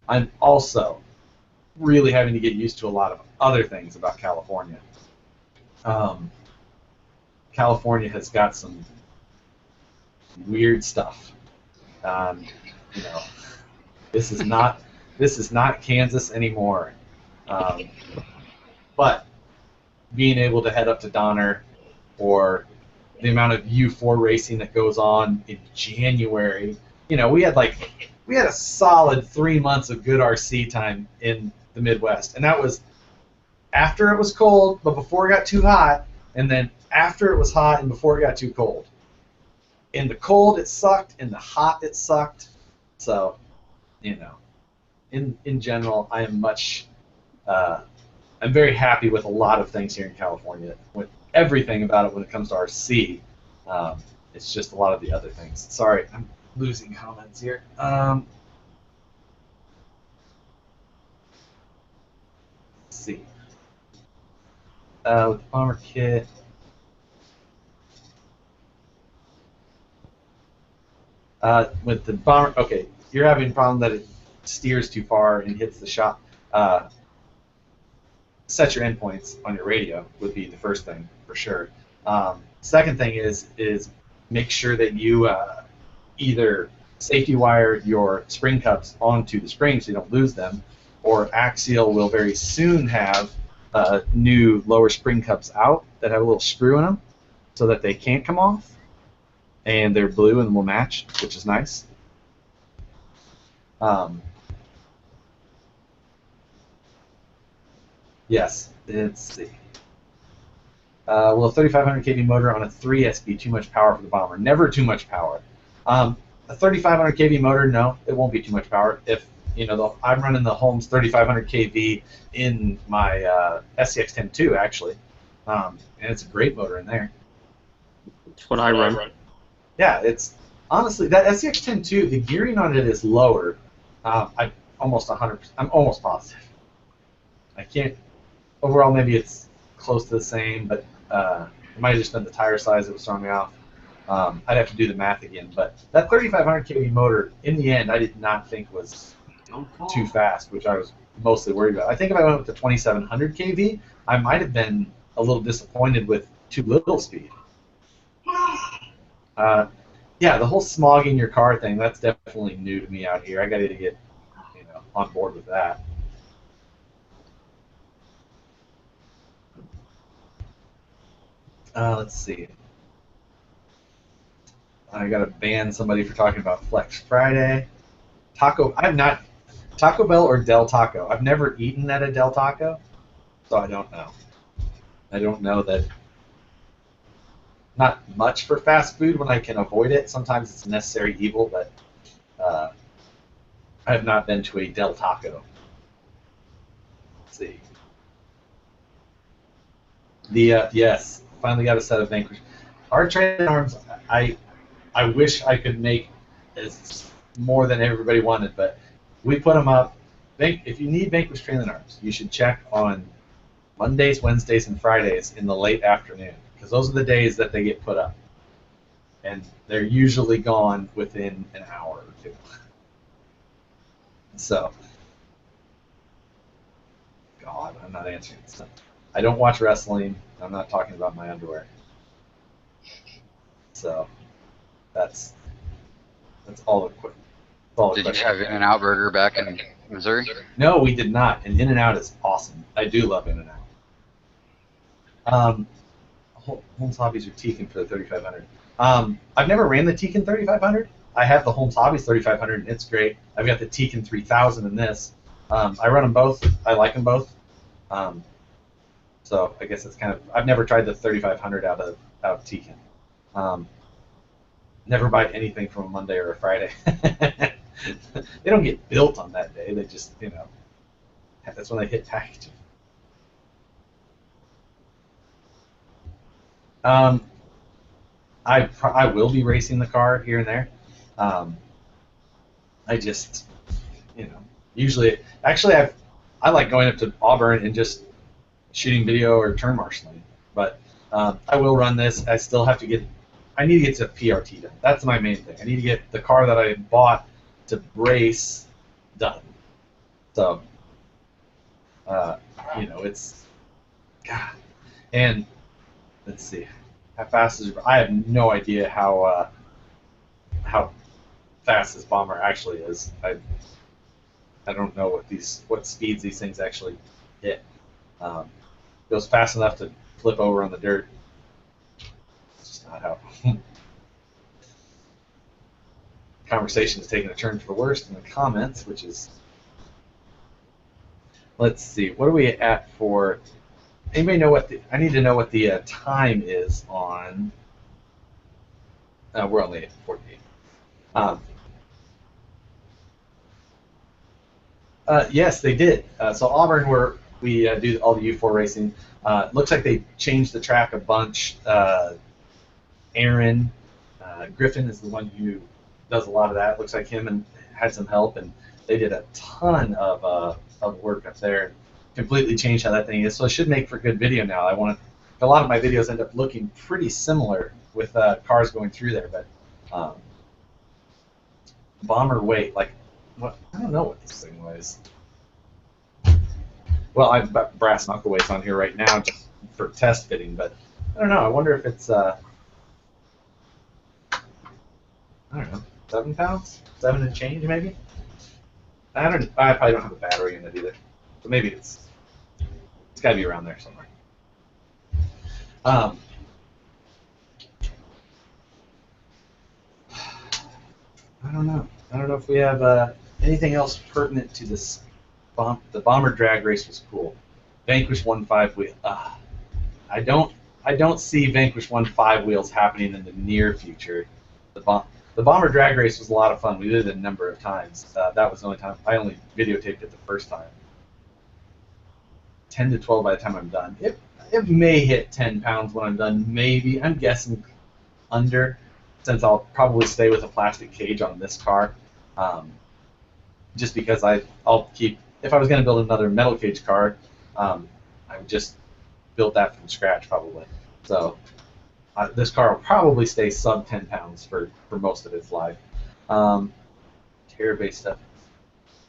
S1: I'm also really having to get used to a lot of other things about California. California has got some weird stuff. This is not Kansas anymore. But being able to head up to Donner, or the amount of U4 racing that goes on in January, we had a solid 3 months of good RC time in the Midwest, and that was after it was cold, but before it got too hot, and then after it was hot and before it got too cold. In the cold, it sucked. In the hot, it sucked. So, in general, I am I'm very happy with a lot of things here in California. With everything about it when it comes to RC, it's just a lot of the other things. Sorry, I'm losing comments here. Let's see. With the Bomber kit. With the Bomber, okay, you're having a problem that it steers too far and hits the shop. Set your endpoints on your radio would be the first thing, for sure. Second thing is make sure that you either safety wire your spring cups onto the springs so you don't lose them, or Axial will very soon have new lower spring cups out that have a little screw in them so that they can't come off, and they're blue and will match, which is nice. Yes, let's see. Will a 3500 kV motor on a 3S be too much power for the Bomber? Never too much power. A 3500 kV motor, no, it won't be too much power. If I'm running the Holmes 3500 kV in my SCX10 II actually, and it's a great motor in there.
S4: That's what I run.
S1: Yeah, it's honestly that SCX10 II. The gearing on it is lower. I'm almost 100%. I'm almost positive. I can't. Overall, maybe it's close to the same, but it might have just been the tire size that was throwing me off. I'd have to do the math again, but that 3,500 kV motor, in the end, I did not think was too fast, which I was mostly worried about. I think if I went with the 2,700 kV, I might have been a little disappointed with too little speed. Yeah, the whole smogging your car thing, that's definitely new to me out here. I got to get on board with that. Let's see. I got to ban somebody for talking about Flex Friday. Taco Bell or Del Taco. I've never eaten at a Del Taco, so I don't know. I don't know that. Not much for fast food when I can avoid it. Sometimes it's a necessary evil, but I have not been to a Del Taco. Let's see. Yes, finally got a set of Vanquish. Our trailing arms, I wish I could make as more than everybody wanted, but we put them up. If you need Vanquish trailing arms, you should check on Mondays, Wednesdays, and Fridays in the late afternoon, because those are the days that they get put up, and they're usually gone within an hour or two. So, God, I'm not answering this. I don't watch wrestling. I'm not talking about my underwear. So, that's all the
S2: Did you have In-N-Out Burger back in Missouri?
S1: No, we did not. And In-N-Out is awesome. I do love In-N-Out. Holmes Hobbies are Tekin for the 3500. I've never ran the Tekin 3500. I have the Holmes Hobbies 3500, and it's great. I've got the Tekin 3000 in this. I run them both. I like them both. So I guess it's kind of. I've never tried the 3500 out of Tekin. Never buy anything from a Monday or a Friday. They don't get built on that day. They just, that's when they hit packaging. I will be racing the car here and there. I just, usually, actually, I like going up to Auburn and just shooting video or turn marshalling. But I will run this. I still have to get. I need to get to PRT done. That's my main thing. I need to get the car that I bought to race done. So, it's, God. And let's see, how fast is? I have no idea how fast this bomber actually is. I don't know what speeds these things actually hit. Goes fast enough to flip over on the dirt. It's just not how. Conversation is taking a turn for the worst in the comments, which is. Let's see, what are we at for? Anybody know I need to know what the time is on. We're only at 48. Yes, they did. So Auburn, where we do all the U4 racing, looks like they changed the track a bunch. Aaron Griffin is the one who does a lot of that. Looks like him and had some help, and they did a ton of work up there. Completely changed how that thing is, so it should make for good video now. A lot of my videos end up looking pretty similar with cars going through there, but bomber weight, like, what? I don't know what this thing weighs. Well, I've got brass knuckle weights on here right now just for test fitting, but I don't know. I wonder if it's I don't know, 7 pounds, 7 and change maybe. I probably don't have a battery in it either, so maybe it's got to be around there somewhere. I don't know. I don't know if we have anything else pertinent to this. The bomber drag race was cool. Vanquish 1.5 wheel. I don't see Vanquish 1.5 wheels happening in the near future. The bomber drag race was a lot of fun. We did it a number of times. That was the only time I only videotaped it the first time. 10 to 12 by the time I'm done. It may hit 10 pounds when I'm done. Maybe. I'm guessing under, since I'll probably stay with a plastic cage on this car. Just because I'll keep. If I was going to build another metal cage car, I would just built that from scratch probably. So this car will probably stay sub 10 pounds for most of its life. Terabase stuff.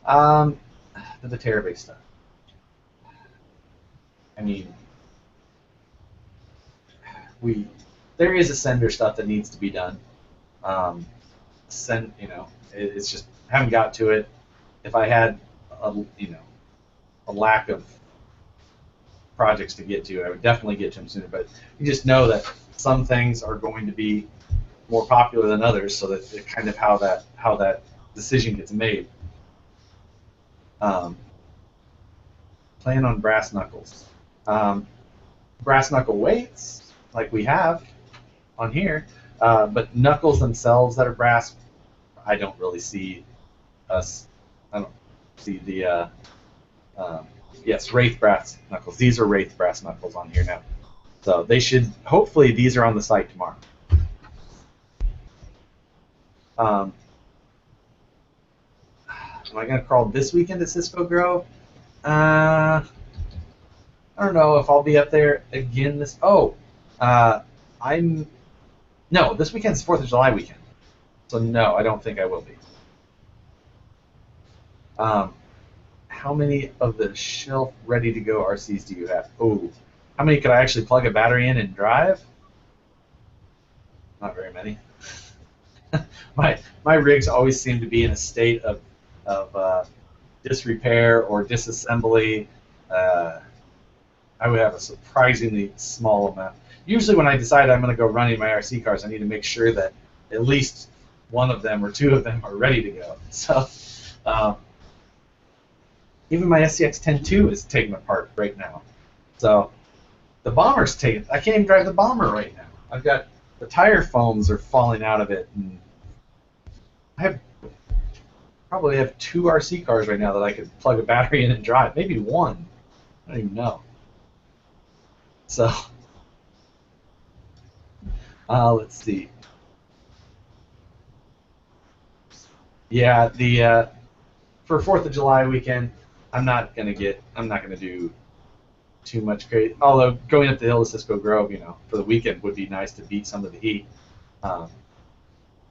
S1: The Terabase stuff. I mean, there is a sender stuff that needs to be done. It's just haven't got to it. If I had a lack of projects to get to, I would definitely get to them sooner. But you just know that some things are going to be more popular than others, so that it's kind of how that decision gets made. Playing on brass knuckles. Brass knuckle weights, like we have on here, but knuckles themselves that are brass, I don't really see us. I don't see the yes, Wraith brass knuckles. These are Wraith brass knuckles on here now. So they should, hopefully these are on the site tomorrow. Am I going to crawl this weekend at Cisco Grove? I don't know if I'll be up there again this. No, this weekend's 4th of July weekend. So no, I don't think I will be. How many of the shelf ready to go RCs do you have? Oh, how many could I actually plug a battery in and drive? Not very many. my rigs always seem to be in a state of disrepair or disassembly. I would have a surprisingly small amount. Usually when I decide I'm going to go running my RC cars, I need to make sure that at least one of them or two of them are ready to go. So even my SCX10 II is taken apart right now. So the Bomber's taken. I can't even drive the Bomber right now. I've got the tire foams are falling out of it, and I probably have 2 RC cars right now that I could plug a battery in and drive. Maybe 1. I don't even know. So let's see. Yeah, the for 4th of July weekend, I'm not gonna do too much crazy. Although going up the hill to Cisco Grove, for the weekend would be nice to beat some of the heat.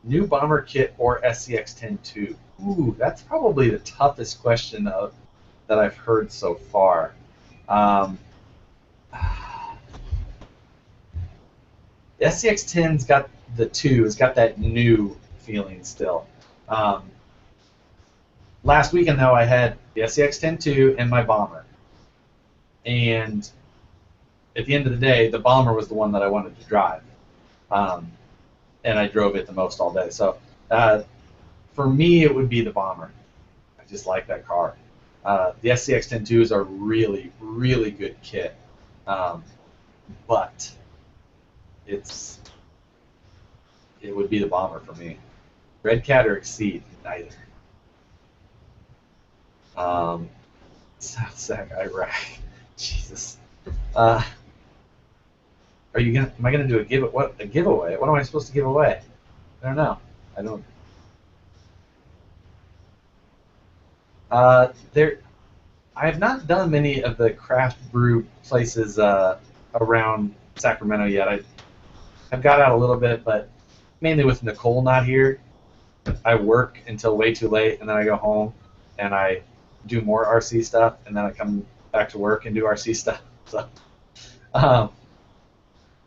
S1: New Bomber kit or SCX10 II? Ooh, that's probably the toughest question that I've heard so far. The SCX10's got the 2. It's got that new feeling still. Last weekend, though, I had the SCX10 II and my Bomber. And at the end of the day, the Bomber was the one that I wanted to drive. And I drove it the most all day. So for me, it would be the Bomber. I just like that car. The SCX10 II is a really, really good kit. But it would be the Bomber for me. Red Cat or Exceed, neither. South Sac, Iraq. Jesus. Am I gonna do a giveaway? What am I supposed to give away? I don't know. I have not done many of the craft brew places around Sacramento yet. I've got out a little bit, but mainly with Nicole not here. I work until way too late, and then I go home and I do more RC stuff, and then I come back to work and do RC stuff. So,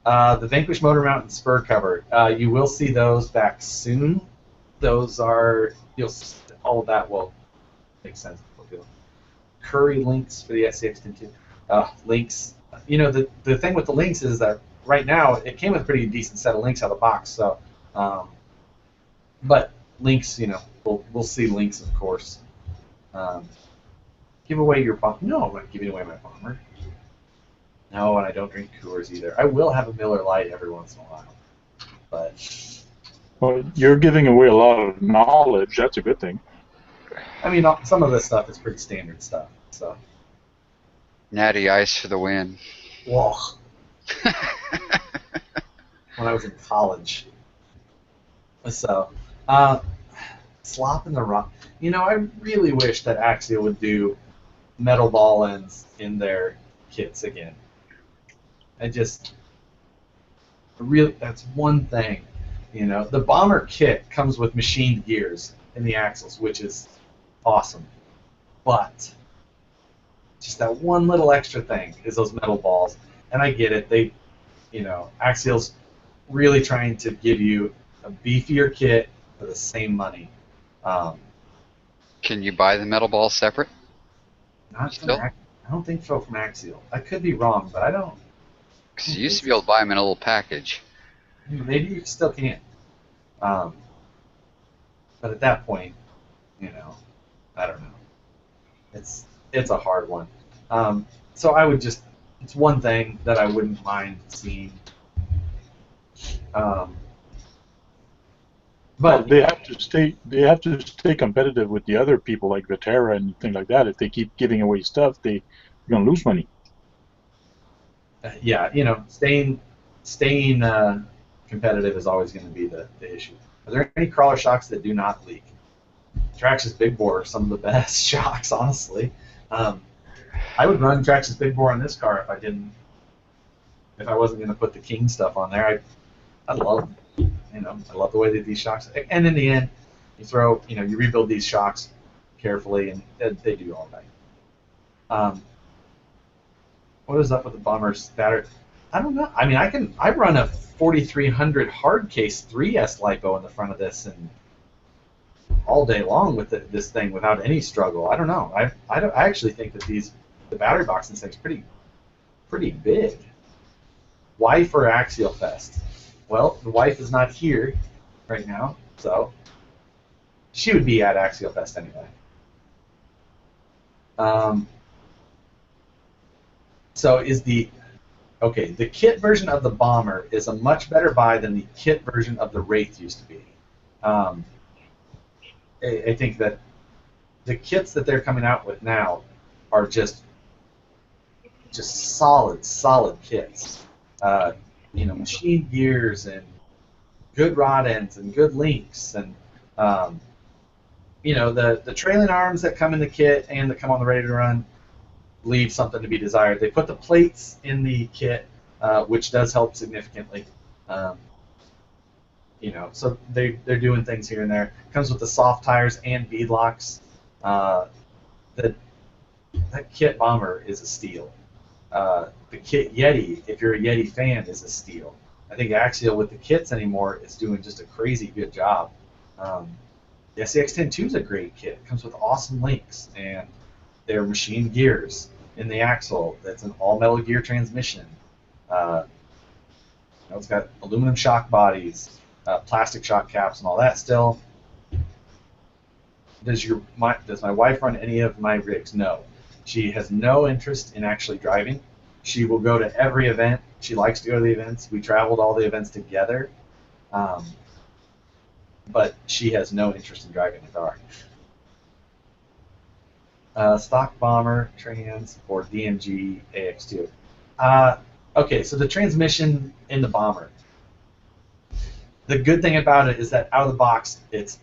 S1: the Vanquish motor mount and spur cover. You will see those back soon. Those are all of that will make sense. Curry links for the SCX10 II. Links. The thing with the links is that right now it came with a pretty decent set of links out of the box. So, but links, we'll see links, of course. Give away your Bomber. No, I'm not giving away my Bomber. No, and I don't drink Coors either. I will have a Miller Lite every once in a while, but.
S3: Well, you're giving away a lot of knowledge. That's a good thing.
S1: I mean, some of this stuff is pretty standard stuff. So.
S2: Natty Ice for the win.
S1: Whoa. When I was in college. So, slop in the rock. I really wish that Axial would do metal ball ends in their kits again. I just really, that's one thing. You know, the bomber kit comes with machined gears in the axles, which is awesome. But just that one little extra thing is those metal balls. And I get it. They, you know, Axial's really trying to give you a beefier kit for the same money.
S2: Can you buy the metal balls separate?
S1: Not from
S2: Still?
S1: I don't think so from Axial. I could be wrong, but I don't.
S2: Because you used to be able to buy them in a little package.
S1: Maybe you still can. But at that point, you know, I don't know. It's a hard one. So I would just, it's one thing that I wouldn't mind seeing. But
S3: they have to stay competitive with the other people like Viterra and things like that. If they keep giving away stuff, they're gonna lose money.
S1: yeah, you know, staying competitive is always going to be the issue. Are there any crawler shocks that do not leak? Traxxas Big Bore are some of the best shocks, honestly. I would run Traxxas Big Bore on this car if I wasn't going to put the King stuff on there. I love, you know, I love the way that these shocks. And in the end, you rebuild these shocks carefully, and they do all right. What is up with the Bomber's battery? I don't know. I mean, I run a 4300 hard case 3S lipo in the front of this and all day long with this thing without any struggle. I don't know. I actually think that the battery box in this thing's pretty big. Wife or Axialfest? Well, the wife is not here right now, so she would be at Axialfest anyway. So the kit version of the Bomber is a much better buy than the kit version of the Wraith used to be. I think that the kits that they're coming out with now are just solid kits. You know, machine gears and good rod ends and good links and you know, the trailing arms that come in the kit and that come on the ready to run leave something to be desired. They put the plates in the kit, which does help significantly. You know, so they're doing things here and there. Comes with the soft tires and bead locks. That kit Bomber is a steal. The kit Yeti, if you're a Yeti fan, is a steal. I think Axial with the kits anymore is doing just a crazy good job. The SCX10 II is a great kit. It comes with awesome links and they're machine gears in the axle. That's an all-metal gear transmission. It's got aluminum shock bodies, plastic shock caps, and all that. Still, does my wife run any of my rigs? No. She has no interest in actually driving. She will go to every event. She likes to go to the events. We traveled all the events together. But she has no interest in driving the car. Stock Bomber trans or DMG AX2. Okay, so the transmission in the Bomber. The good thing about it is that out of the box, it's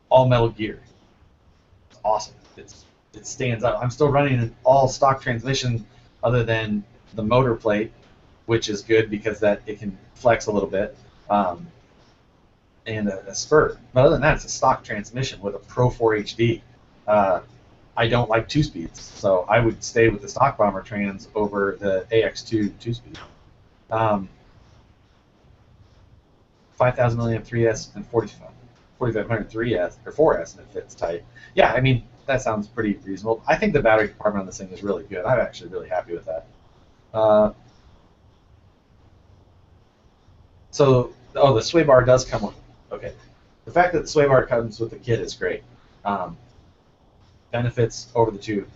S1: all metal gear. It's awesome. It stands out. I'm still running an all stock transmission other than the motor plate, which is good because it can flex a little bit, and a spur. But other than that, it's a stock transmission with a Pro 4 HD. I don't like 2-speeds, so I would stay with the stock Bomber trans over the AX2 2-speed. 5,000 milliamp 3S and 4,500 3S or 4S, and it fits tight. Yeah, I mean, that sounds pretty reasonable. I think the battery compartment on this thing is really good. I'm actually really happy with that. The sway bar does come with. Okay, the fact that the sway bar comes with the kit is great. Benefits over the tube.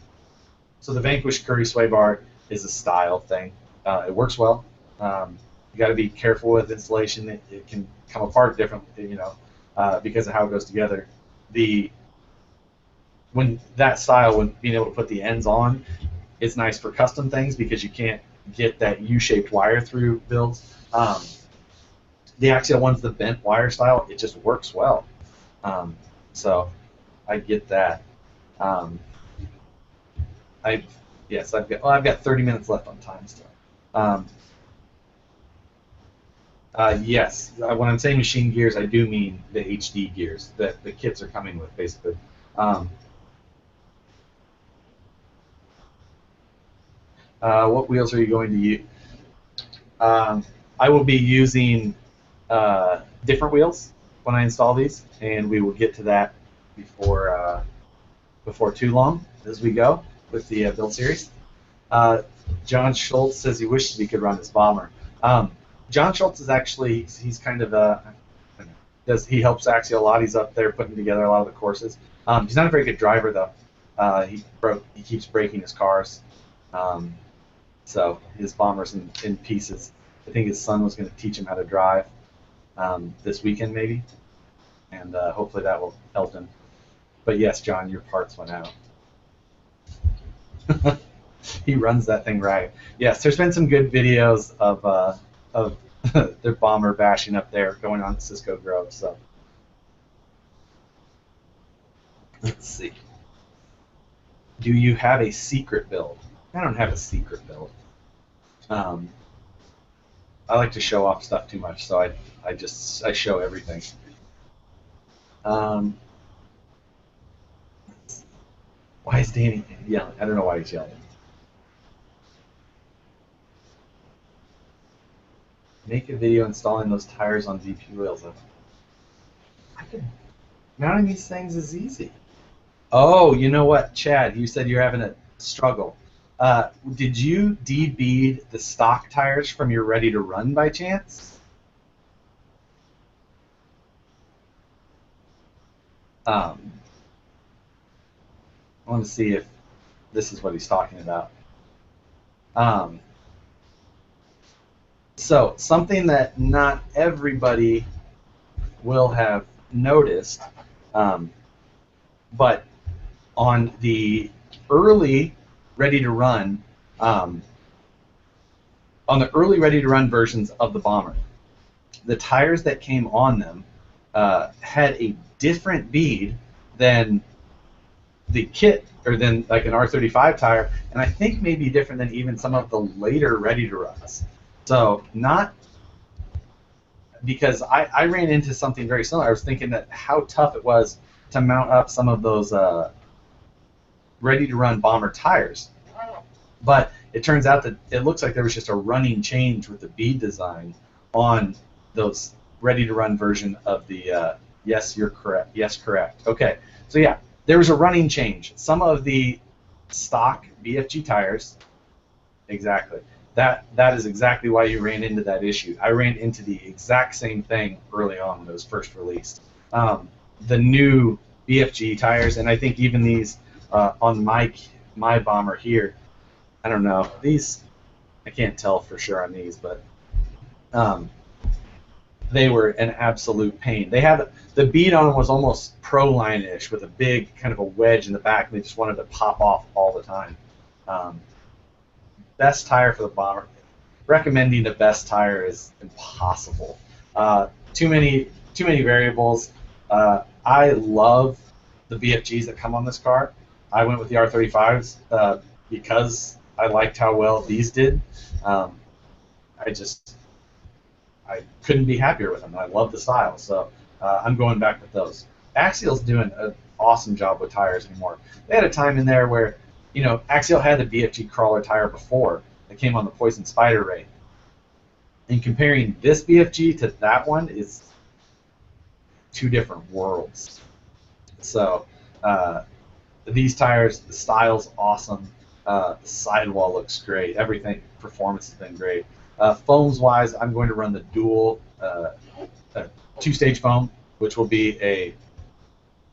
S1: So the Vanquish Curry sway bar is a style thing. It works well. You got to be careful with installation. It can come apart differently, you know, because of how it goes together. When being able to put the ends on, it's nice for custom things because you can't get that U-shaped wire through builds. The Axial one's the bent wire style. It just works well. So I get that. I've got 30 minutes left on time still. Yes. When I'm saying machine gears, I do mean the HD gears that the kits are coming with, basically. What wheels are you going to use? I will be using different wheels when I install these, and we will get to that before too long as we go with the build series. John Schultz says he wishes he could run his bomber. John Schultz is actually, he's kind of he helps Axial a lot. He's up there putting together a lot of the courses. He's not a very good driver though. He keeps breaking his cars. So his bomber's in pieces. I think his son was going to teach him how to drive this weekend maybe, and hopefully that will help him. But yes, John, your parts went out. He runs that thing right. Yes, there's been some good videos of their bomber bashing up there going on at Cisco Grove. So let's see. Do you have a secret build? I don't have a secret build. I like to show off stuff too much, so I show everything. Why is Danny yelling? I don't know why he's yelling. Make a video installing those tires on DP wheels. Mounting these things is easy. Oh, you know what, Chad? You said you're having a struggle. Did you debead the stock tires from your ready to run by chance? I want to see if this is what he's talking about. So something that not everybody will have noticed, but on the early ready to run, on the early ready to run versions of the bomber, the tires that came on them had a different bead than the kit, or than like an R35 tire, and I think maybe different than even some of the later ready to runs. So not because I ran into something very similar. I was thinking that how tough it was to mount up some of those ready to run bomber tires, but it turns out that it looks like there was just a running change with the bead design on those ready to run version of the yes, you're correct. Yes, correct. Okay, so yeah, there was a running change. Some of the stock BFG tires, exactly. That is exactly why you ran into that issue. I ran into the exact same thing early on when it was first released. The new BFG tires, and I think even these on my bomber here, I don't know, these, I can't tell for sure on these, but they were an absolute pain. They had the bead on them was almost pro line-ish with a big kind of a wedge in the back, and they just wanted to pop off all the time. Best tire for the bomber. Recommending the best tire is impossible. Too many variables. I love the BFGs that come on this car. I went with the R35s because I liked how well these did. I couldn't be happier with them. I love the style, so I'm going back with those. Axial's doing an awesome job with tires anymore. They had a time in there where, you know, Axial had the BFG crawler tire before that came on the Poison Spider Wraith. And comparing this BFG to that one is two different worlds. So these tires, the style's awesome. The sidewall looks great. Everything, performance has been great. Foams wise, I'm going to run the dual two-stage foam, which will be a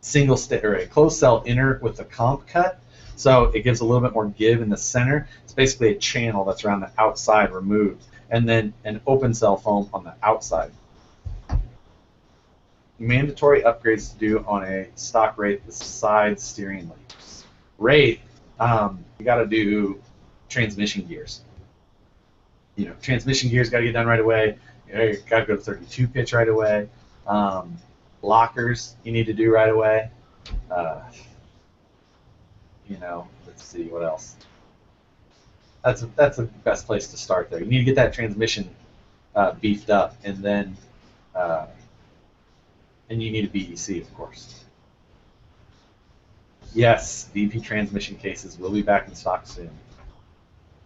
S1: single or a closed cell inner with a comp cut. So it gives a little bit more give in the center. It's basically a channel that's around the outside removed, and then an open cell foam on the outside. Mandatory upgrades to do on a stock Wraith with side steering levers. Wraith, you got to do transmission gears. You know, transmission gears got to get done right away. You got to go to 32 pitch right away. Lockers you need to do right away. You know, let's see what else. That's the best place to start there. You need to get that transmission beefed up, and then and you need a BEC, of course. Yes, VP transmission cases will be back in stock soon.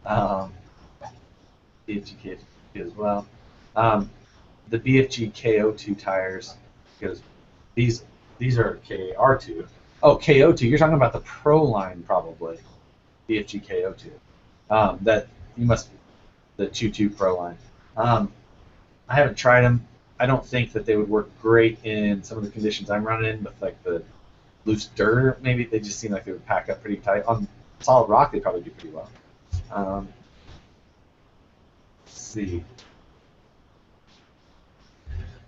S1: BFG as well. The BFG KO2 tires, because these are KR2. Oh, KO2. You're talking about the Pro line, probably. BFG KO2. That you must the Choo-Choo Pro line. I haven't tried them. I don't think that they would work great in some of the conditions I'm running in, with like the loose dirt. Maybe they just seem like they would pack up pretty tight. On solid rock, they probably do pretty well. Let's see.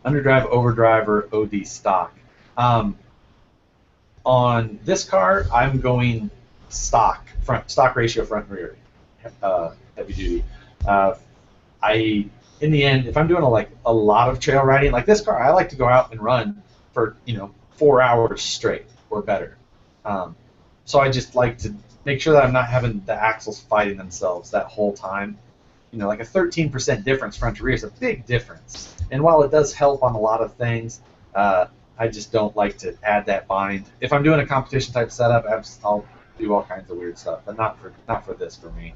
S1: Underdrive, overdrive, or OD stock. On this car, I'm going stock ratio front and rear, heavy duty. In the end, if I'm doing a lot of trail riding, like this car, I like to go out and run for 4 hours straight or better. So I just like to make sure that I'm not having the axles fighting themselves that whole time. Like a 13% difference front to rear is a big difference. And while it does help on a lot of things, I just don't like to add that bind. If I'm doing a competition type setup, I'll do all kinds of weird stuff, but not for this for me.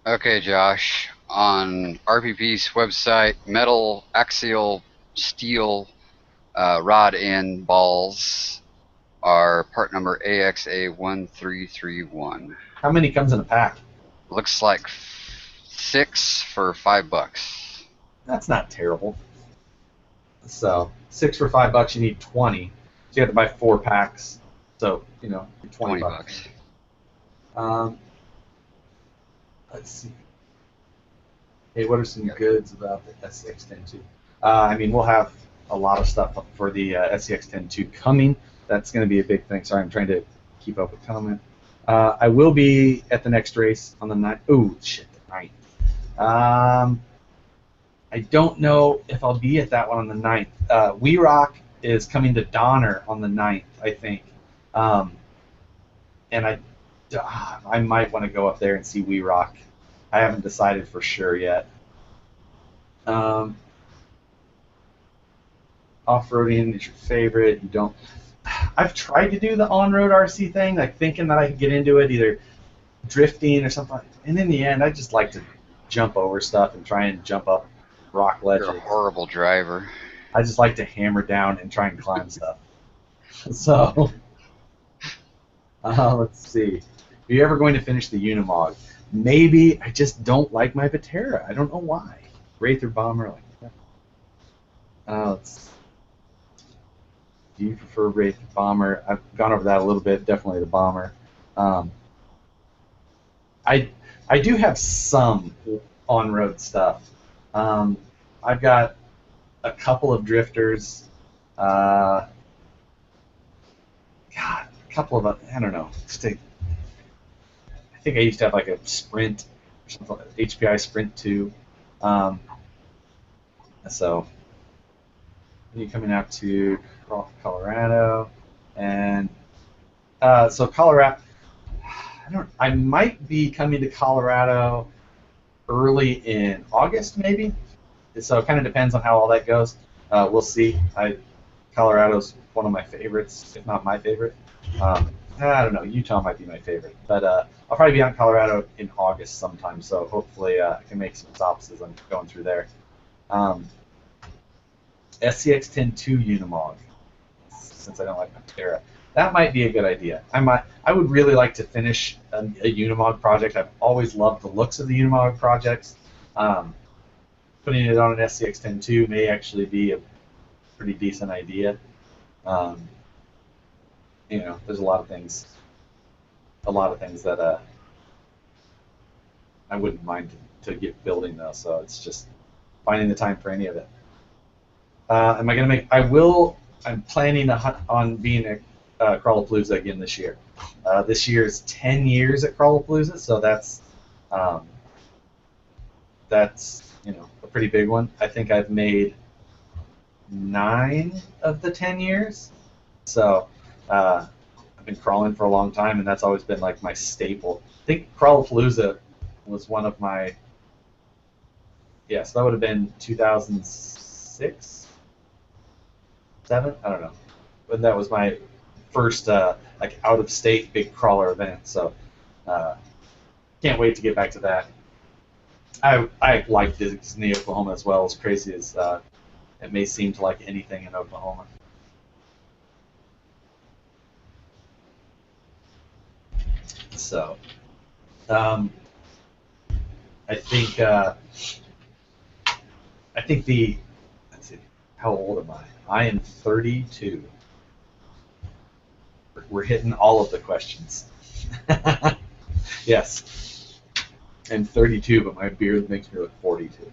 S2: Okay, Josh. On RPP's website, metal axial steel rod end balls are part number AXA1331.
S1: How many comes in a pack?
S2: Looks like 6 for $5.
S1: That's not terrible. So 6 for $5, you need 20. So you have to buy 4 packs. So 20 bucks. Let's see. Hey, what are some goods about the SCX10 II? I mean, we'll have a lot of stuff for the SCX10 II coming. That's going to be a big thing. Sorry, I'm trying to keep up with comment. I will be at the next race on the 9th. Oh, shit, the 9th. I don't know if I'll be at that one on the 9th. We Rock is coming to Donner on the 9th, I think. And I might want to go up there and see We Rock. I haven't decided for sure yet. Off-roading is your favorite. You don't. I've tried to do the on-road RC thing, like thinking that I could get into it, either drifting or something. And in the end, I just like to jump over stuff and try and jump up rock ledges.
S2: You're a horrible driver.
S1: I just like to hammer down and try and climb stuff. So, let's see. Are you ever going to finish the Unimog? Maybe. I just don't like my Vetera. I don't know why. Wraith or Bomber? Like that. Do you prefer Wraith or Bomber? I've gone over that a little bit. Definitely the Bomber. I do have some on-road stuff. I've got a couple of drifters. God, a couple of I don't know. I think I used to have like a Sprint or something, HPI Sprint 2. So you're coming out to Colorado, and so Colorado. I might be coming to Colorado early in August, maybe. So it kind of depends on how all that goes. We'll see. Colorado's one of my favorites, if not my favorite. I don't know. Utah might be my favorite, but I'll probably be out in Colorado in August sometime. So hopefully I can make some stops as I'm going through there. SCX10 II Unimog, since I don't like Pantera. That might be a good idea. I would really like to finish a Unimog project. I've always loved the looks of the Unimog projects. Putting it on an SCX10 II may actually be a pretty decent idea. There's a lot of things that I wouldn't mind to get building though. So it's just finding the time for any of it. Am I gonna make? I'm planning on being a Crawlapalooza again this year. This year is 10 years at Crawlapalooza, so that's a pretty big one. I think I've made 9 of the 10 years. So I've been crawling for a long time, and that's always been like my staple. I think Crawlapalooza was one of my yeah, so that would have been 2006, 7. I don't know, but that was my first like out of state big crawler event. So can't wait to get back to that. I like Disney, Oklahoma as well, as crazy as it may seem to like anything in Oklahoma. So, I think the, let's see, how old am I? I am 32. We're hitting all of the questions. Yes, I'm 32, but my beard makes me look 42.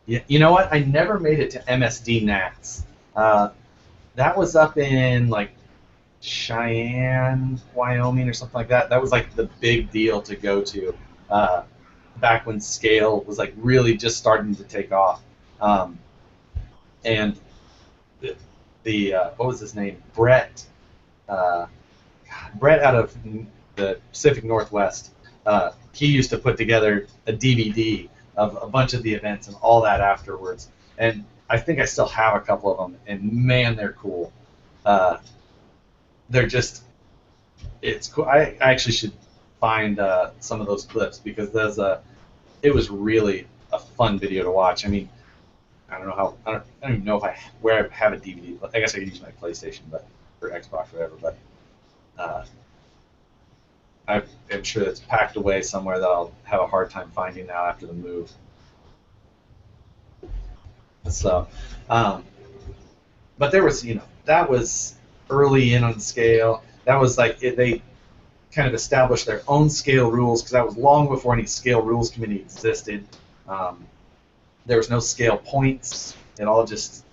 S1: Yeah, you know what? I never made it to MSD Nats. That was up in like Cheyenne, Wyoming, or something like that. That was like the big deal to go to back when scale was like really just starting to take off. And the what was his name? Brett. Brett out of the Pacific Northwest. He used to put together a DVD of a bunch of the events and all that afterwards. And I think I still have a couple of them. And man, they're cool. They're just, it's cool. I actually should find some of those clips because it was really a fun video to watch. I mean, I don't know how, I don't even know where I have a DVD. I guess I could use my PlayStation, but or Xbox, whatever. But I'm sure it's packed away somewhere that I'll have a hard time finding now after the move. So, but there was, that was early in on scale. That was like they kind of established their own scale rules because that was long before any scale rules committee existed. There was no scale points. It all just,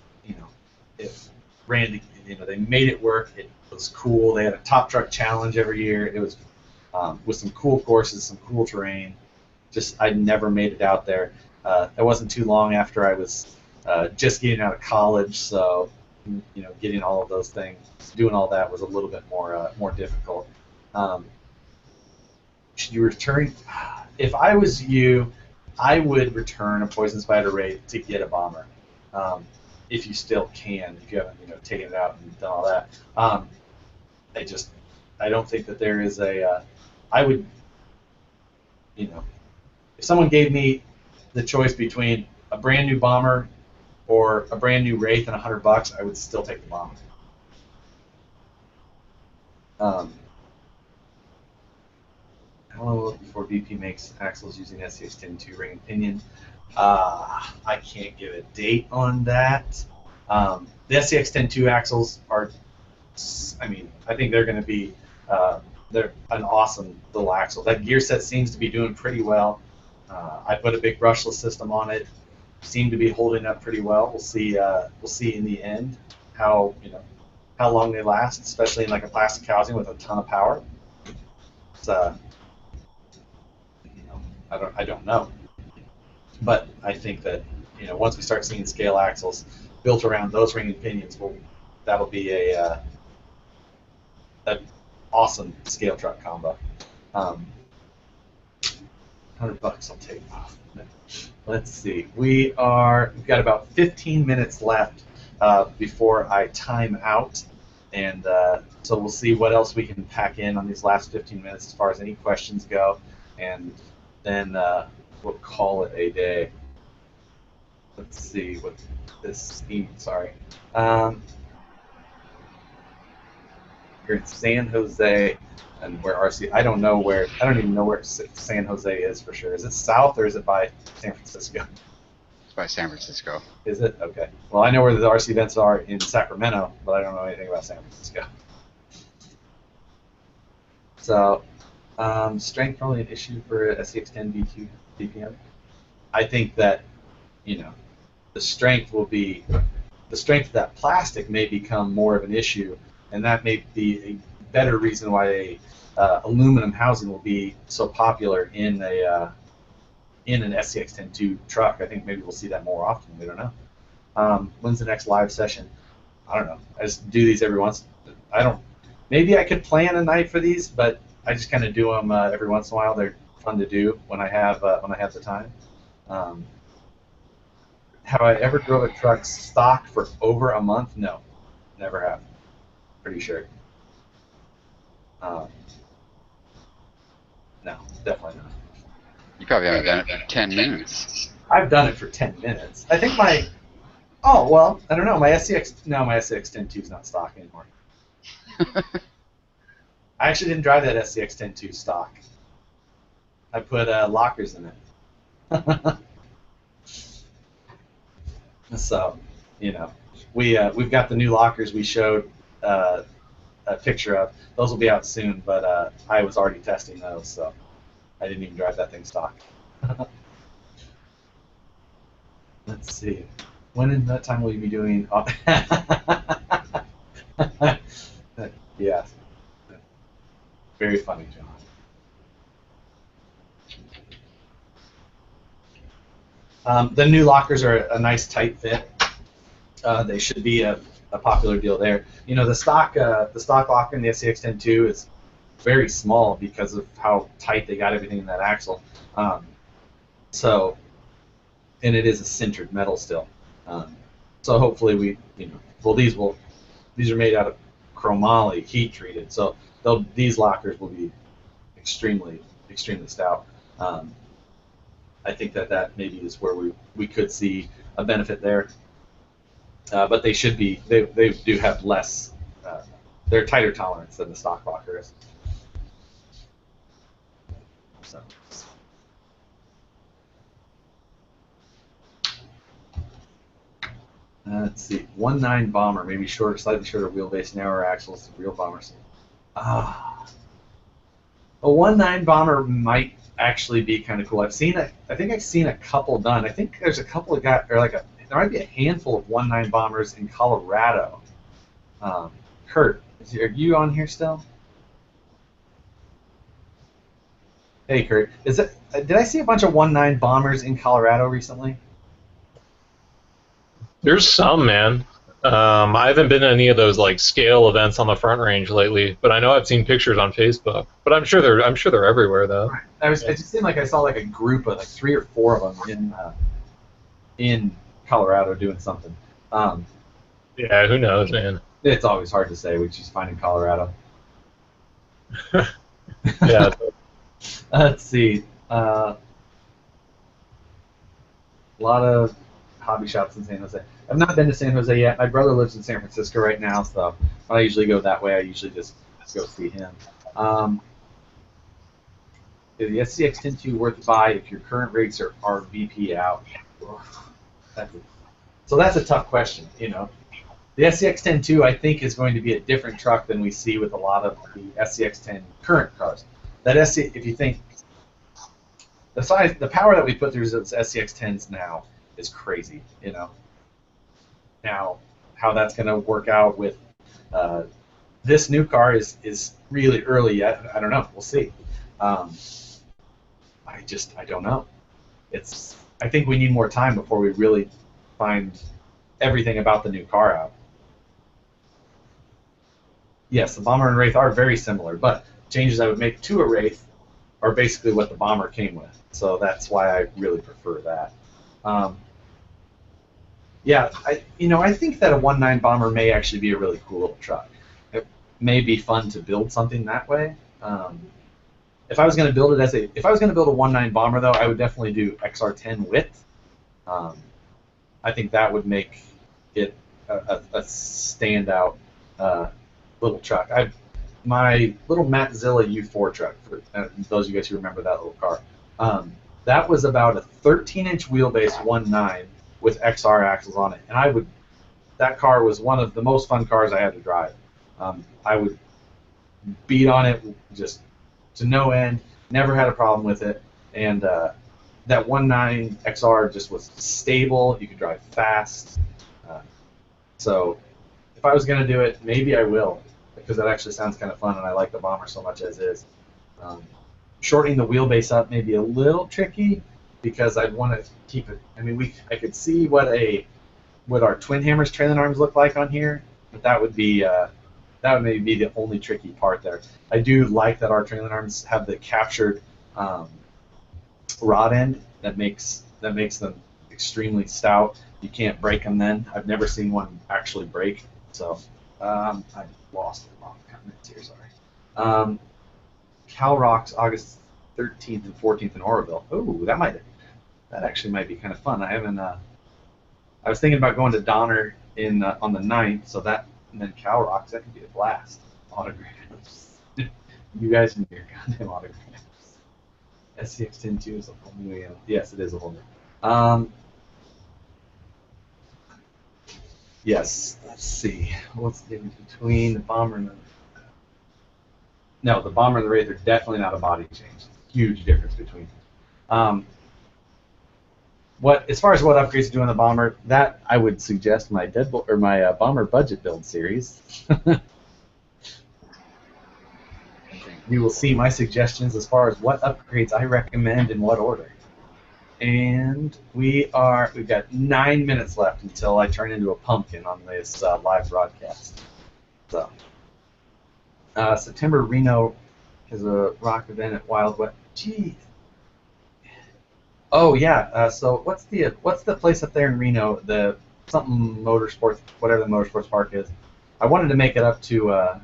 S1: it ran. They made it work. It was cool. They had a top truck challenge every year. It was with some cool courses, some cool terrain. Just I never made it out there. It wasn't too long after I was just getting out of college, so getting all of those things, doing all that was a little bit more difficult. Should you return? If I was you, I would return a Poison Spider Wraith to get a bomber, if you still can. If you haven't taken it out and done all that, I don't think that there is a. I would, if someone gave me the choice between a brand new bomber or a brand new Wraith and $100, I would still take the bomber. How long will it before BP makes axles using SCX10 II ring and pinion? I can't give a date on that. The SCX10 II axles are, I think they're going to be, they're an awesome little axle. That gear set seems to be doing pretty well. I put a big brushless system on it. Seem to be holding up pretty well. We'll see. We'll see in the end how long they last, especially in like a plastic housing with a ton of power. It's, I don't know, but I think that once we start seeing scale axles built around those ring and pinions, that'll be an awesome scale truck combo. $100 I'll take. Let's see. We've got about 15 minutes left before I time out, and so we'll see what else we can pack in on these last 15 minutes as far as any questions go, and then we'll call it a day. Let's see what this means. Sorry. You're in San Jose, and where RC? I don't even know where San Jose is for sure. Is it south or is it by San Francisco?
S2: It's by San Francisco.
S1: Is it? Okay. Well, I know where the RC events are in Sacramento, but I don't know anything about San Francisco. So, strength probably an issue for SCX10 V2 DPM. I think that the strength of that plastic may become more of an issue, and that may be a better reason why aluminum housing will be so popular in an SCX10 II truck. I think maybe we'll see that more often. We don't know. When's the next live session? I don't know. I just do these every once. Maybe I could plan a night for these, but I just kind of do them every once in a while. fun to do when I have the time. Have I ever drove a truck stock for over a month? No, never have. Pretty sure. No, definitely not.
S2: You probably haven't done it for 10 minutes.
S1: I've done it for 10 minutes. I think my, oh, well, I don't know. My SCX10 II is not stock anymore. I actually didn't drive that SCX10 II stock. I put lockers in it. So, you know, we've got the new lockers we showed a picture of. Those will be out soon, but I was already testing those, so I didn't even drive that thing stock. Let's see. When in that time will you be doing? Oh. Yeah. Very funny, John. The new lockers are a nice tight fit. They should be a popular deal there. You know, the stock locker in the SCX10 II is very small because of how tight they got everything in that axle. So, and it is a sintered metal still. So hopefully these are made out of chromoly, heat treated. So these lockers will be extremely stout. I think that maybe is where we could see a benefit there. But they should be. They do have less. They're tighter tolerance than the stock locker is. So. Let's see. 1.9 bomber, maybe shorter, slightly shorter wheelbase, narrower axles, real bombers. A 1.9 bomber might actually be kind of cool. I think I've seen a couple done. I think there's a couple of guys, or there might be a handful of 1.9 bombers in Colorado. Kurt, are you on here still? Hey, Kurt. Did I see a bunch of 1.9 bombers in Colorado recently?
S5: There's some, man. I haven't been to any of those like scale events on the Front Range lately, but I know I've seen pictures on Facebook. But I'm sure they're everywhere though.
S1: Right. It just seemed like I saw like a group of like 3 or 4 of them in Colorado doing something.
S5: Yeah, who knows, man.
S1: It's always hard to say what you find in Colorado.
S5: Yeah.
S1: Let's see. A lot of hobby shops in San Jose. I've not been to San Jose yet. My brother lives in San Francisco right now, so when I usually go that way, I usually just go see him. Is the SCX10 II worth a buy if your current rates are VP out? So that's a tough question, you know. The SCX10 II, I think, is going to be a different truck than we see with a lot of the SCX10 current cars. If you think the power that we put through those SCX10s now is crazy, you know. Now, how that's going to work out with this new car is really early yet. I don't know. We'll see. I don't know. I think we need more time before we really find everything about the new car out. Yes, the Bomber and Wraith are very similar, but changes I would make to a Wraith are basically what the Bomber came with. So that's why I really prefer that. Yeah, I think that a 1.9 Bomber may actually be a really cool little truck. It may be fun to build something that way. If I was going to build a 1.9 Bomber though, I would definitely do XR10 width. I think that would make it a standout little truck. My little Mattzilla U4 truck, for those of you guys who remember that little car, that was about a 13-inch wheelbase 1.9 with XR axles on it, and that car was one of the most fun cars I had to drive. I would beat on it just to no end, never had a problem with it, and that 1.9 XR just was stable. You could drive fast. So if I was going to do it, maybe I will, because that actually sounds kind of fun, and I like the Bomber so much as is. Shortening the wheelbase up may be a little tricky, because I'd want to keep it. I mean, I could see what our Twin Hammers trailing arms look like on here, but that would maybe be the only tricky part there. I do like that our trailing arms have the captured rod end that makes them extremely stout. You can't break them then. I've never seen one actually break. So I lost a lot of comments here. Sorry. Cal Rocks August 13th and 14th in Oroville. Oh, that actually might be kind of fun. I haven't. I was thinking about going to Donner on the 9th, so that, and then Cal Rocks, that could be a blast. Autographs. You guys and your goddamn autographs. SCX10 II is a whole new. Yes, it is a whole new. Yes. Let's see. What's the difference between the Bomber and the? No, the Bomber and the Wraith are definitely not a body change. Huge difference between. As far as what upgrades to do on the Bomber, that I would suggest my my Bomber budget build series. You will see my suggestions as far as what upgrades I recommend in what order. And we've got 9 minutes left until I turn into a pumpkin on this live broadcast. So September, Reno is a rock event at Wild West. Jeez. Oh yeah. So what's the place up there in Reno? The something motorsports, whatever the motorsports park is. I wanted to make it up to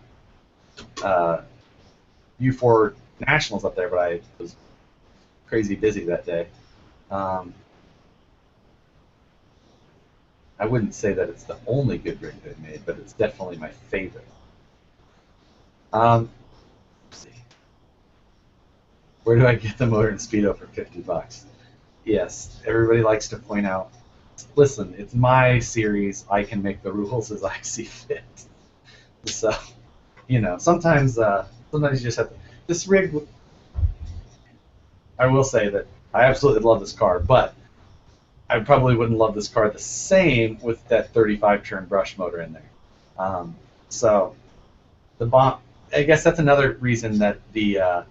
S1: U4 Nationals up there, but I was crazy busy that day. I wouldn't say that it's the only good rig they've made, but it's definitely my favorite. Let's see. Where do I get the motor and speedo for $50? Yes, everybody likes to point out, listen, it's my series. I can make the rules as I see fit. So, sometimes you just have to. This rig, I will say that I absolutely love this car, but I probably wouldn't love this car the same with that 35-turn brush motor in there. So I guess that's another reason that the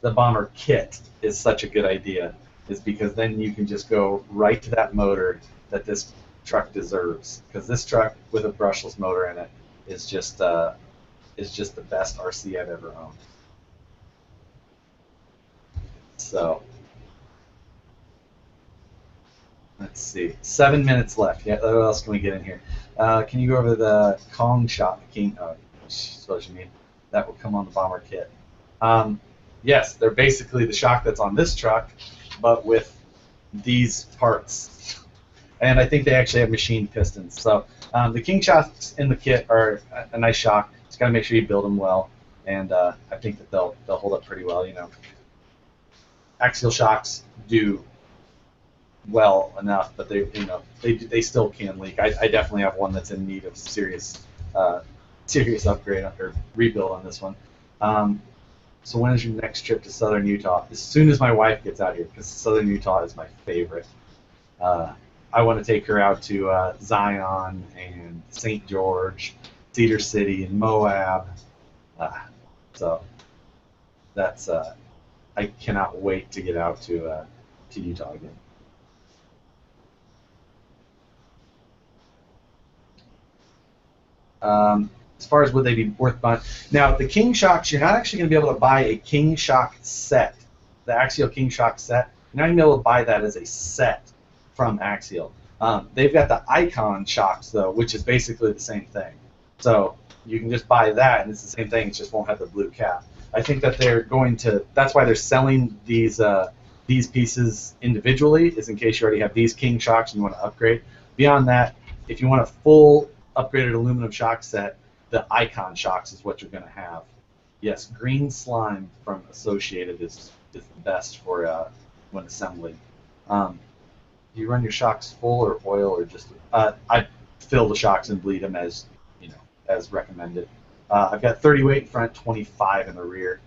S1: Bomber kit is such a good idea, is because then you can just go right to that motor that this truck deserves. Because this truck with a brushless motor in it is just the best RC I've ever owned. So let's see, 7 minutes left. Yeah, what else can we get in here? Can you go over the Kong shot? That's what you mean. That will come on the Bomber kit. Yes, they're basically the shock that's on this truck, but with these parts. And I think they actually have machined pistons. So the King shocks in the kit are a nice shock. Just gotta make sure you build them well, and I think that they'll hold up pretty well. Axial shocks do well enough, but they still can leak. I definitely have one that's in need of serious upgrade or rebuild on this one. So when is your next trip to Southern Utah? As soon as my wife gets out here, because Southern Utah is my favorite. I want to take her out to Zion and St. George, Cedar City, and Moab. So that's I cannot wait to get out to Utah again. As far as would they be worth buying, now the King shocks, you're not actually going to be able to buy a King shock set, the Axial King shock set. You're not going to be able to buy that as a set from Axial. They've got the Icon shocks though, which is basically the same thing. So you can just buy that, and it's the same thing. It just won't have the blue cap. I think that they're going to. That's why they're selling these pieces individually, is in case you already have these King shocks and you want to upgrade. Beyond that, if you want a full upgraded aluminum shock set, the Icon shocks is what you're going to have. Yes, green slime from Associated is the best for when assembling. Do you run your shocks full or oil, or just? I fill the shocks and bleed them as recommended. I've got 30 weight in front, 25 in the rear.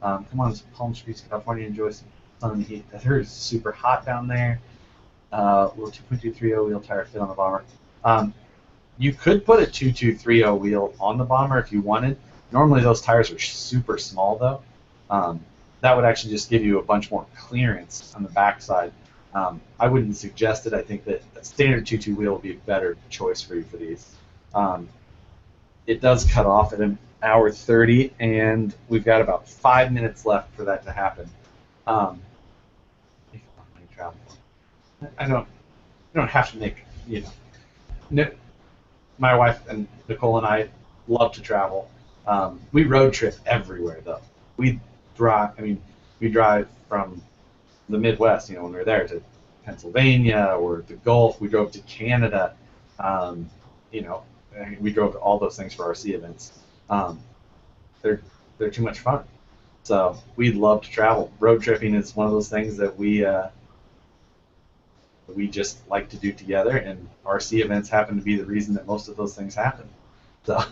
S1: Come on, Palm Springs, California, enjoy some sun and heat. I heard it's super hot down there. Will 2.230 wheel tire fit on the Bomber? You could put a 2230 wheel on the Bomber if you wanted. Normally those tires are super small though. That would actually just give you a bunch more clearance on the backside. I wouldn't suggest it. I think that a standard 22 wheel would be a better choice for you for these. It does cut off at an hour 30, and we've got about 5 minutes left for that to happen. You don't have to make, my wife and Nicole and I love to travel. We road trip everywhere though. We drive from the Midwest, when we're there, to Pennsylvania or the Gulf. We drove to Canada. You know, we drove to all those things for RC events. They're too much fun. So we love to travel. Road tripping is one of those things that we just like to do together, and RC events happen to be the reason that most of those things happen. So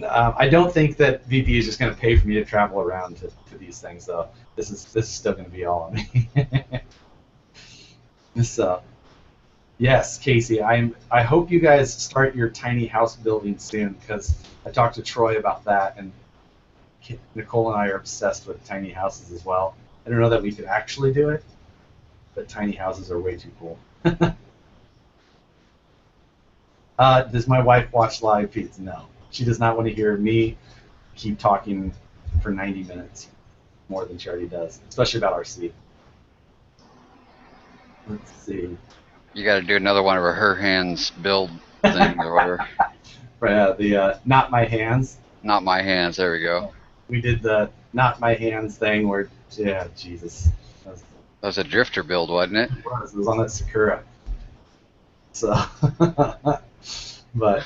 S1: I don't think that VP is just going to pay for me to travel around to these things, though. This is still going to be all on me. So, yes, Casey, I hope you guys start your tiny house building soon, because I talked to Troy about that, and Nicole and I are obsessed with tiny houses as well. I don't know that we could actually do it, but tiny houses are way too cool. Does my wife watch live feeds? No. She does not want to hear me keep talking for 90 minutes more than she already does, especially about RC. Let's see.
S2: You got to do another one of her hands build thing or whatever.
S1: Right, the not my hands.
S2: Not my hands. There we go.
S1: We did the not my hands thing where, yeah, Jesus.
S2: That was a drifter build, wasn't it?
S1: It was on that Sakura. So, but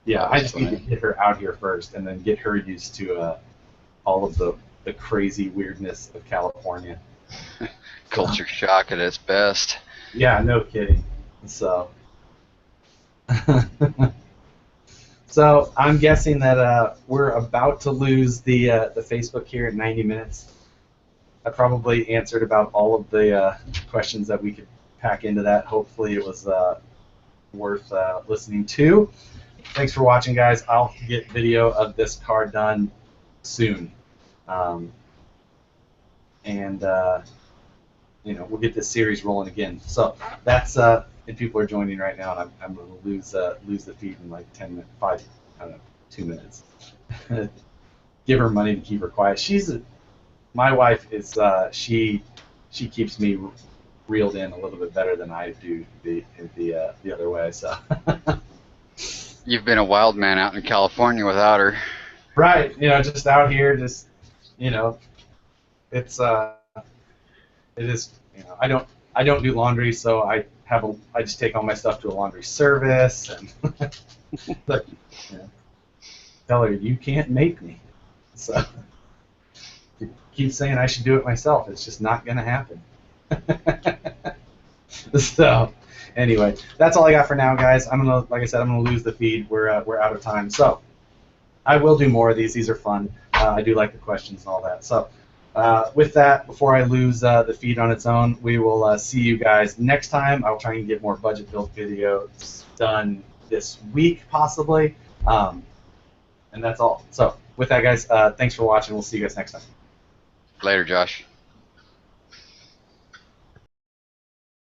S1: yeah, I just need to get her out here first, and then get her used to all of the crazy weirdness of California.
S2: Culture shock at its best.
S1: Yeah, no kidding. So, so I'm guessing that we're about to lose the Facebook here in 90 minutes. I probably answered about all of the questions that we could pack into that. Hopefully it was worth listening to. Thanks for watching, guys. I'll get video of this car done soon. And we'll get this series rolling again. So that's if people are joining right now, and I'm going to lose the feed in like 10 minutes, 2 minutes. Give her money to keep her quiet. My wife is she keeps me reeled in a little bit better than I do the other way. So.
S2: You've been a wild man out in California without her.
S1: Right, just out here, it's it is, I don't do laundry, so I just take all my stuff to a laundry service, and but tell her you can't make me. So keep saying I should do it myself. It's just not gonna happen. So anyway, that's all I got for now, guys. Like I said, I'm gonna lose the feed. We're out of time. So I will do more of these. These are fun. I do like the questions and all that. So with that, before I lose the feed on its own, we will see you guys next time. I'll try and get more budget build videos done this week, possibly. And that's all. So with that, guys, thanks for watching. We'll see you guys next time.
S2: Later, Josh.